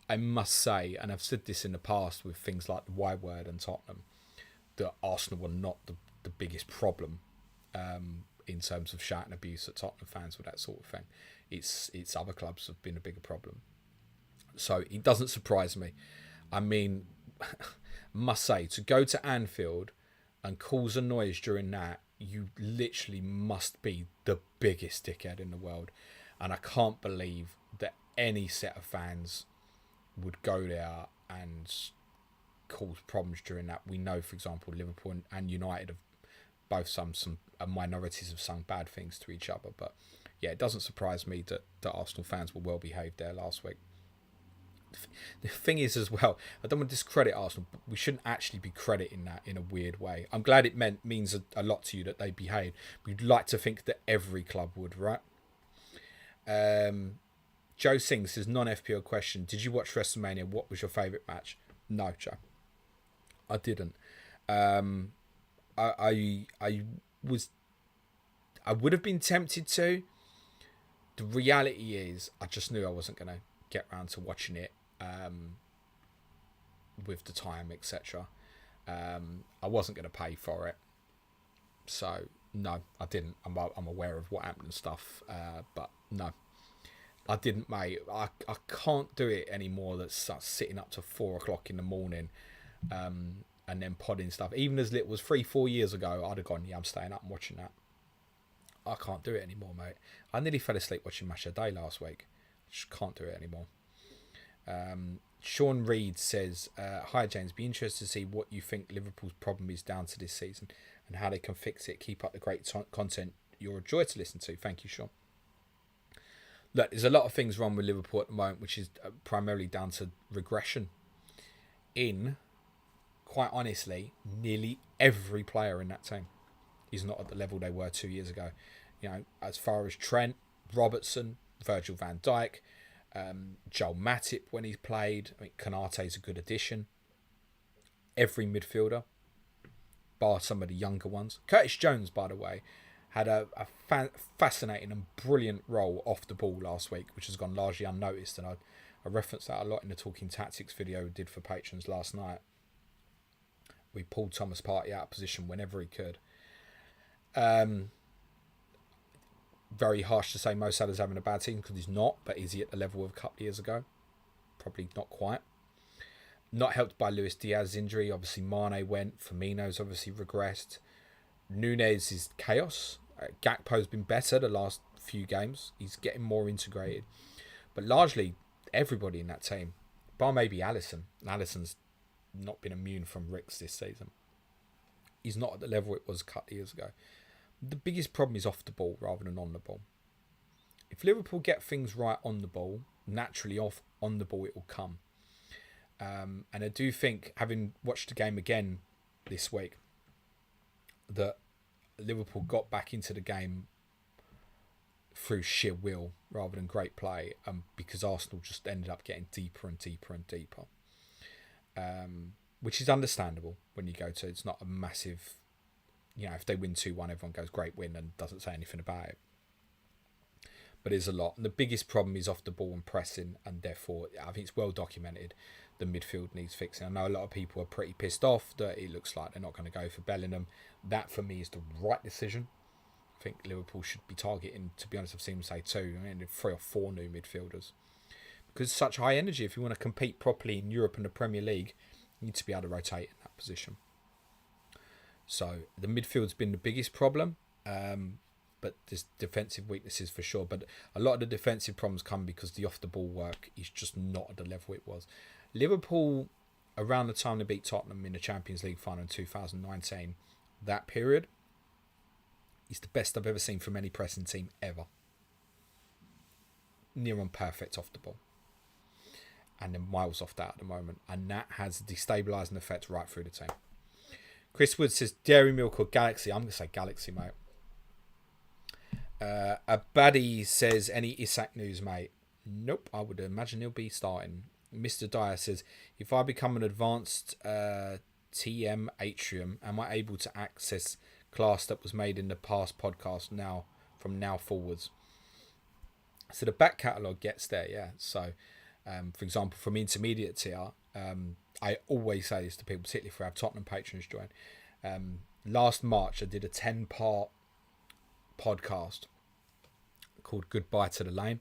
I must say, and I've said this in the past with things like the Y word and Tottenham, that Arsenal were not the biggest problem in terms of shouting abuse at Tottenham fans with that sort of thing. It's other clubs have been a bigger problem. So it doesn't surprise me. I mean, must say, to go to Anfield and cause a noise during that, you literally must be the biggest dickhead in the world. And I can't believe that any set of fans would go there and cause problems during that. We know, for example, Liverpool and United have both some minorities have sung bad things to each other. But yeah, it doesn't surprise me that Arsenal fans were well behaved there last week. The thing is as well, I don't want to discredit Arsenal, but we shouldn't actually be crediting that in a weird way. I'm glad it means a lot to you that they behaved. We'd like to think that every club would, right? Joe Singh says, non-FPL question, did you watch WrestleMania? What was your favourite match? No, Joe, I didn't. I would have been tempted to. The reality is, I just knew I wasn't going to get around to watching it with the time, etc. I wasn't going to pay for it, so No, I didn't. I'm aware of what happened and stuff, but no, I didn't, mate. I can't do it anymore. That's sitting up to 4 o'clock in the morning, and then podding stuff. Even as little as 3-4 years ago, I'd have gone, yeah, I'm staying up and watching that. I can't do it anymore, mate. I nearly fell asleep watching Match of the Day last week. Just can't do it anymore. Sean Reed says, hi James, be interested to see what you think Liverpool's problem is down to this season and how they can fix it. Keep up the great content. You're a joy to listen to. Thank you, Sean. Look, there's a lot of things wrong with Liverpool at the moment, which is primarily down to regression in, quite honestly, nearly every player in that team is not at the level they were 2 years ago. You know, as far as Trent, Robertson, Virgil van Dijk, Joel Matip when he's played. I mean, Konate's a good addition. Every midfielder, bar some of the younger ones. Curtis Jones, by the way, had a fascinating and brilliant role off the ball last week, which has gone largely unnoticed. And I referenced that a lot in the Talking Tactics video we did for patrons last night. We pulled Thomas Partey out of position whenever he could. Very harsh to say Mo Salah's having a bad season because he's not, but is he at the level of a couple of years ago? Probably not quite. Not helped by Luis Diaz's injury. Obviously, Mane went. Firmino's obviously regressed. Nunez is chaos. Gakpo's been better the last few games. He's getting more integrated. But largely, everybody in that team, bar maybe Alisson. Alisson's not been immune from Ricks this season. He's not at the level it was a couple of years ago. The biggest problem is off the ball rather than on the ball. If Liverpool get things right on the ball, naturally on the ball it will come. And I do think, having watched the game again this week, that Liverpool got back into the game through sheer will rather than great play, because Arsenal just ended up getting deeper and deeper and deeper. Which is understandable when you go to, it's not a massive, you know, if they win 2-1, everyone goes great win and doesn't say anything about it. But there's a lot. And the biggest problem is off the ball and pressing, and therefore I think it's well documented the midfield needs fixing. I know a lot of people are pretty pissed off that it looks like they're not going to go for Bellingham. That for me is the right decision. I think Liverpool should be targeting, to be honest, I've seen them say 3 or 4 new midfielders. Because it's such high energy. If you want to compete properly in Europe and the Premier League, you need to be able to rotate in that position. So the midfield's been the biggest problem, but there's defensive weaknesses for sure. But a lot of the defensive problems come because the off-the-ball work is just not at the level it was. Liverpool, around the time they beat Tottenham in the Champions League final in 2019, that period is the best I've ever seen from any pressing team ever. Near on perfect off the ball. And then miles off that at the moment. And that has a destabilising effect right through the team. Chris Wood says Dairy Milk or Galaxy. I'm going to say Galaxy, mate. Abadi says, any Isak news, mate? Nope, I would imagine he'll be starting. Mr. Dyer says, if I become an advanced TM Atrium, am I able to access class that was made in the past podcast now from now forwards? So the back catalogue gets there, yeah. So, for example, from intermediate tier, I always say this to people, particularly if we have Tottenham patrons join. Last March, I did a 10-part podcast called Goodbye to the Lane,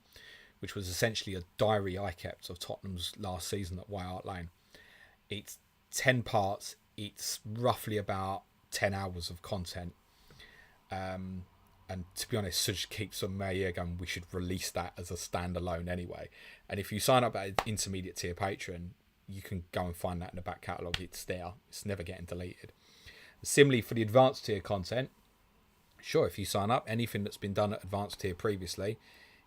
which was essentially a diary I kept of Tottenham's last season at White Hart Lane. It's 10 parts. It's roughly about 10 hours of content. And to be honest, Suj keeps on my ear going, we should release that as a standalone anyway. And if you sign up as intermediate tier patron, you can go and find that in the back catalogue. It's there. It's never getting deleted. Similarly, for the advanced tier content, sure, if you sign up, anything that's been done at advanced tier previously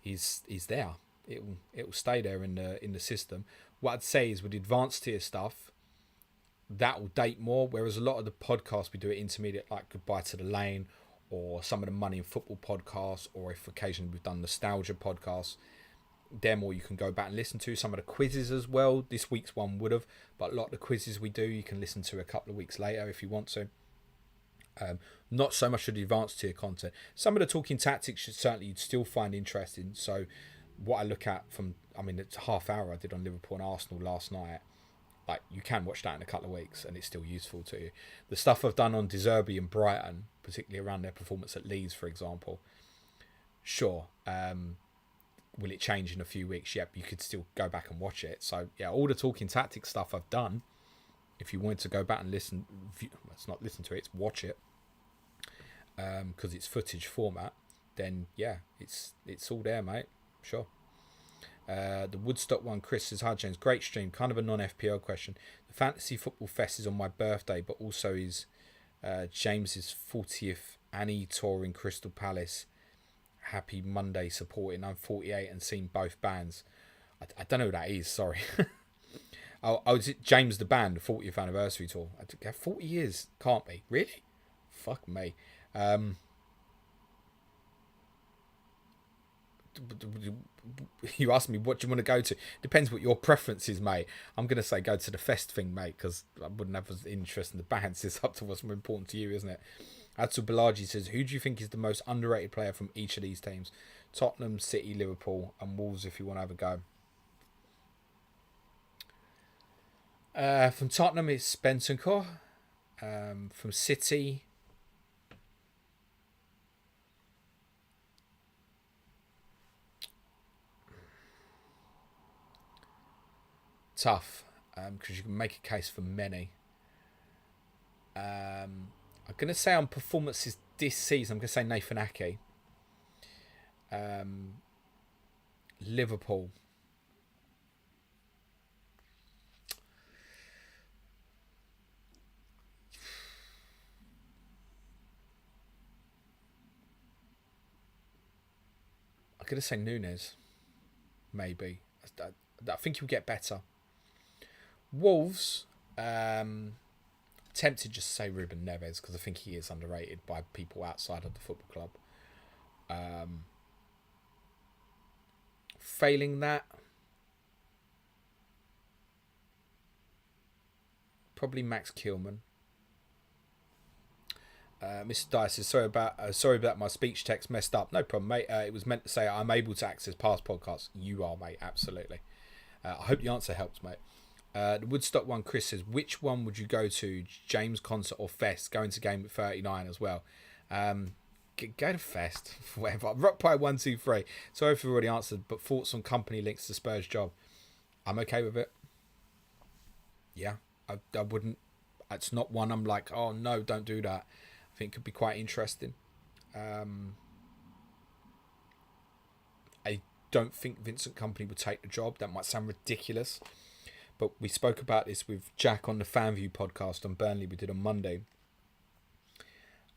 is there. It will stay there in the system. What I'd say is with advanced tier stuff, that will date more, whereas a lot of the podcasts we do at intermediate, like Goodbye to the Lane, or some of the Money in Football podcasts, or if occasionally we've done nostalgia podcasts, they're more you can go back and listen to. Some of the quizzes as well. This week's one would have, but a lot of the quizzes we do, you can listen to a couple of weeks later if you want to. Not so much of the advanced tier content. Some of the Talking Tactics certainly you'd still find interesting. So what I look at from, I mean, it's a half hour I did on Liverpool and Arsenal last night. like you can watch that in a couple of weeks and it's still useful to you. The stuff I've done on De Zerbi and Brighton, particularly around their performance at Leeds, for example, sure. Will it change in a few weeks? Yep, you could still go back and watch it. So yeah, all the talking tactics stuff I've done, if you wanted to go back and listen, let's not listen to it, it's watch it, because it's footage format, then yeah, it's all there, mate. Sure. The Woodstock one, Chris says, hi James, great stream, kind of a non-FPL question. The Fantasy Football Fest is on my birthday, but also is James's 40th Annie tour in Crystal Palace. Happy Monday supporting. I'm 48 and seen both bands. I don't know who that is, sorry. Oh, is it James the band, 40th anniversary tour? 40 years? Can't be. Really? Fuck me. You asked me what do you want to go to. Depends what your preference is, mate. I'm going to say go to the fest thing, mate, because I wouldn't have as interest in the bands. It's up to what's more important to you, isn't it? Atsu Balaji says, who do you think is the most underrated player from each of these teams? Tottenham, City, Liverpool, and Wolves, if you want to have a go. From Tottenham, it's Bentancur. From City, tough, because you can make a case for many. I'm going to say on performances this season, I'm going to say Nathan Ake. Liverpool. I'm going to say Nunes. Maybe. I think he'll get better. Wolves. Tempted to just say Ruben Neves because I think he is underrated by people outside of the football club. Failing that, probably Max Kilman. Mr. Dice says, sorry about my speech text messed up. No problem, mate. It was meant to say I'm able to access past podcasts. You are, mate. Absolutely. I hope the answer helps, mate. The Woodstock one, Chris says, which one would you go to, James concert or Fest? Going to Gameweek31 as well. Go to Fest, whatever. Rock Pie 123. Sorry if you've already answered, but thoughts on company links to Spurs job? I'm okay with it. Yeah, I wouldn't. It's not one I'm like, oh no, don't do that. I think it could be quite interesting. I don't think Vincent Kompany would take the job. That might sound ridiculous. But we spoke about this with Jack on the FanView podcast on Burnley we did on Monday.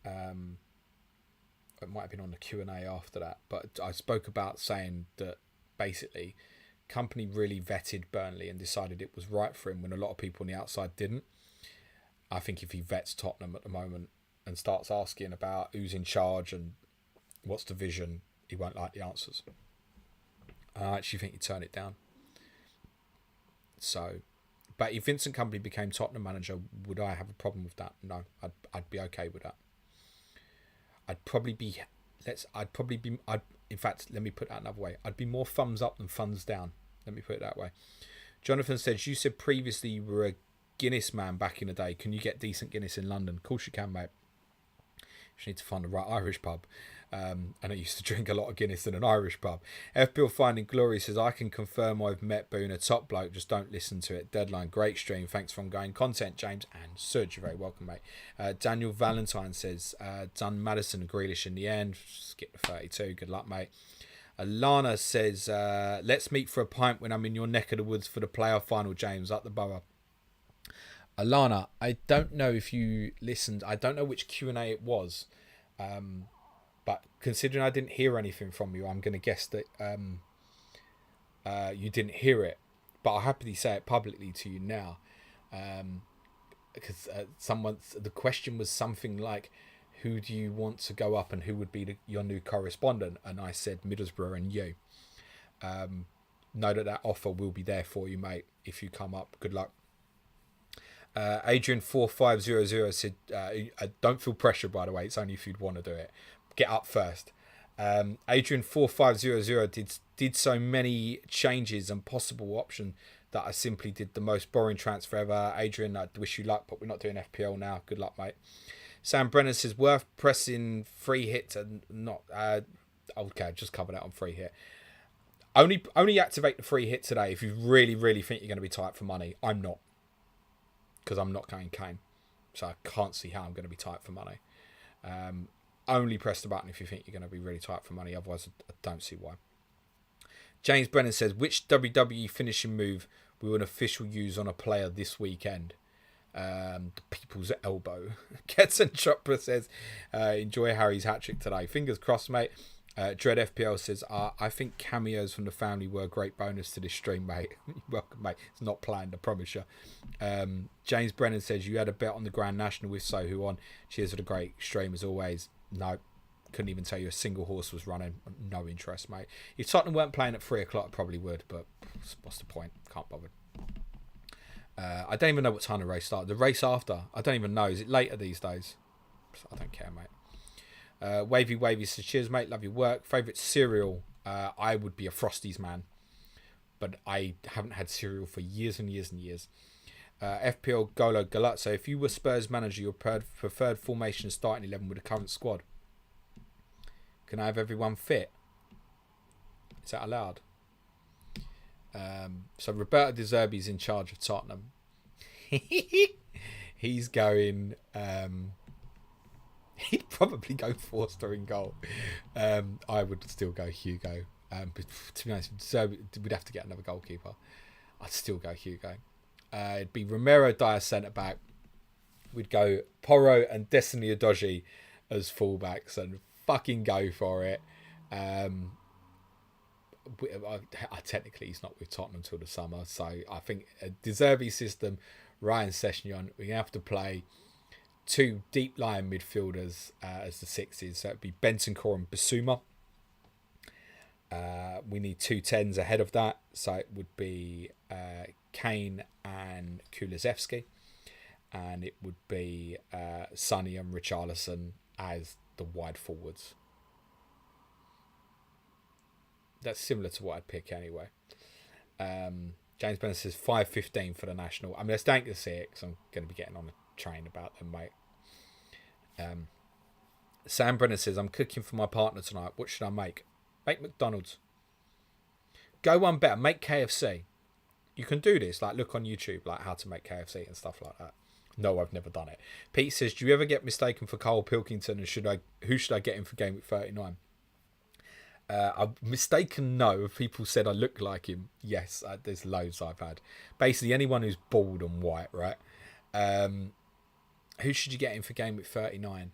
It might have been on the Q&A after that. But I spoke about saying that basically Kompany really vetted Burnley and decided it was right for him when a lot of people on the outside didn't. I think if he vets Tottenham at the moment and starts asking about who's in charge and what's the vision, he won't like the answers. I actually think he'd turn it down. So, but if Vincent Kompany became Tottenham manager, would I have a problem with that? No, I'd be okay with that. In fact, let me put that another way. I'd be more thumbs up than thumbs down. Let me put it that way. Jonathan says, you said previously you were a Guinness man back in the day. Can you get decent Guinness in London? Of course you can, mate. You need to find the right Irish pub. And I used to drink a lot of Guinness in an Irish pub. FPL Finding Glory says, I can confirm I've met Boone, a top bloke, just don't listen to it. Deadline, great stream. Thanks for ongoing content, James and Serge. You're very welcome, mate. Daniel Valentine says, done Maddison and Grealish in the end. Skip the 32. Good luck, mate. Alana says, let's meet for a pint when I'm in your neck of the woods for the playoff final, James, up the borough. Alana, I don't know if you listened. I don't know which Q&A it was. But considering I didn't hear anything from you, I'm going to guess that you didn't hear it. But I'll happily say it publicly to you now. Because the question was something like, who do you want to go up and who would be your new correspondent? And I said Middlesbrough and you. Know that offer will be there for you, mate. If you come up, good luck. Adrian4500 said, don't feel pressure, by the way. It's only if you'd want to do it. Get up first. Adrian4500 did so many changes and possible option that I simply did the most boring transfer ever. Adrian, I wish you luck, but we're not doing FPL now. Good luck, mate. Sam Brennan says, worth pressing free hit and not... okay, just cover that on free hit. Only activate the free hit today if you really, really think you're going to be tight for money. I'm not. Because I'm not going Kane. So I can't see how I'm going to be tight for money. Only press the button if you think you're going to be really tight for money. Otherwise, I don't see why. James Brennan says, which WWE finishing move will an official use on a player this weekend? The people's elbow. Ketson Chopra says, enjoy Harry's hat-trick today. Fingers crossed, mate. Dread FPL says, I think cameos from the family were a great bonus to this stream, mate. Welcome, mate. It's not planned, I promise you. James Brennan says, you had a bet on the Grand National with Sohu on. Cheers for the great stream as always. No, couldn't even tell you a single horse was running. No interest, mate. If Tottenham weren't playing at 3 o'clock, I probably would, but what's the point? Can't bother. I don't even know what time the race started. The race after, I don't even know. Is it later these days? I don't care, mate. Wavy says, cheers, mate. Love your work. Favourite cereal? I would be a Frosties man, but I haven't had cereal for years and years and years. FPL Golo Galazzo, if you were Spurs manager, your preferred formation starting 11 with the current squad. Can I have everyone fit? Is that allowed? So Roberto De Zerbi's in charge of Tottenham. He's going... he'd probably go Forster in goal. I would still go Hugo. But to be honest, Zerbi, we'd have to get another goalkeeper. I'd still go Hugo. It'd be Romero Dyer centre-back. We'd go Porro and Destiny Udogie as full-backs and fucking go for it. Technically he's not with Tottenham until the summer, so I think a De Zerbi system, Ryan Sessegnon, we're gonna have to play 2 deep line midfielders as the sixes, so it'd be Bentancur and Basuma. We need 2 10s ahead of that, so it would be Kane and Kulusevski, and it would be Sonny and Richarlison as the wide forwards. That's similar to what I'd pick anyway. James Bennett says 5:15 for the national. I mean, I don't get to see it because I'm going to be getting on a train about them, mate. Sam Brennan says, I'm cooking for my partner tonight. What should I make? Make McDonald's. Go one better. Make KFC. You can do this. Like, look on YouTube, like how to make KFC and stuff like that. No, I've never done it. Pete says, do you ever get mistaken for Cole Pilkington? And who should I get in for Gameweek 39? I'm mistaken, no. People said I look like him. Yes, there's loads I've had. Basically, anyone who's bald and white, right? Who should you get in for Gameweek 39?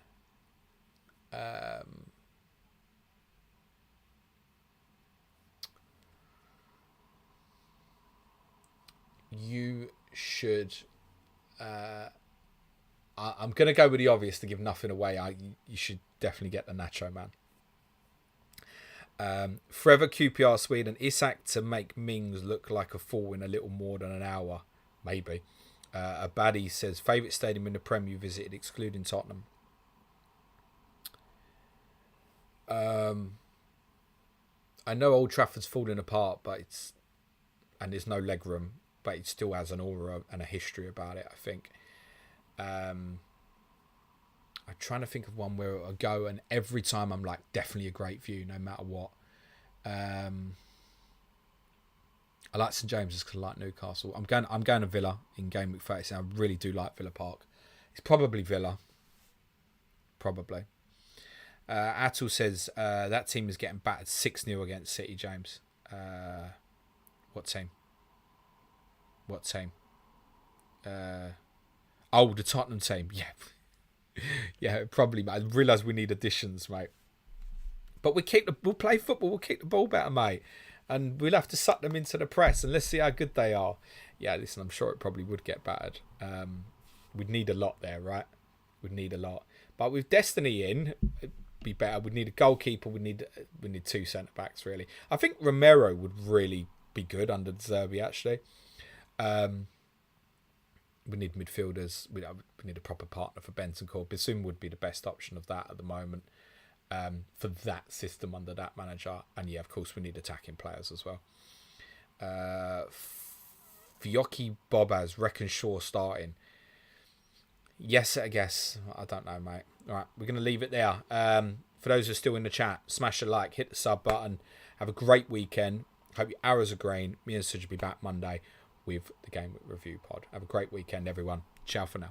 You should... I'm going to go with the obvious to give nothing away. You should definitely get the Nacho Man. Forever QPR Sweden. Isak to make Mings look like a fool in a little more than an hour. Maybe. A baddie says, favourite stadium in the Prem you visited, excluding Tottenham. I know Old Trafford's falling apart, and there's no leg room, but it still has an aura and a history about it, I think. I'm trying to think of one where I go and every time I'm like, definitely a great view, no matter what. I like St James's because I like Newcastle. I'm going to Villa in Gameweek 30. I really do like Villa Park. It's probably Villa. Probably. Atul says that team is getting battered 6-0 against City, James. What team? The Tottenham team. Yeah. Yeah, probably, mate. I realise we need additions, mate. But we'll play football, we'll kick the ball better, mate. And we'll have to suck them into the press and let's see how good they are. Yeah, listen, I'm sure it probably would get battered. We'd need a lot there, right? We'd need a lot. But with Destiny in, it'd be better. We'd need a goalkeeper, we need 2 centre-backs, really. I think Romero would really be good under Zerbi, actually. We need midfielders. We need a proper partner for Bentancur. Bissouma would be the best option of that at the moment for that system under that manager. And yeah, of course, we need attacking players as well. Fioki Bobaz, reckon Shaw starting. Yes, I guess. I don't know, mate. All right, we're going to leave it there. For those who are still in the chat, smash a like, hit the sub button. Have a great weekend. Hope your arrows are green. Me and Suj will be back Monday with the Game Week Review pod. Have a great weekend, everyone. Ciao for now.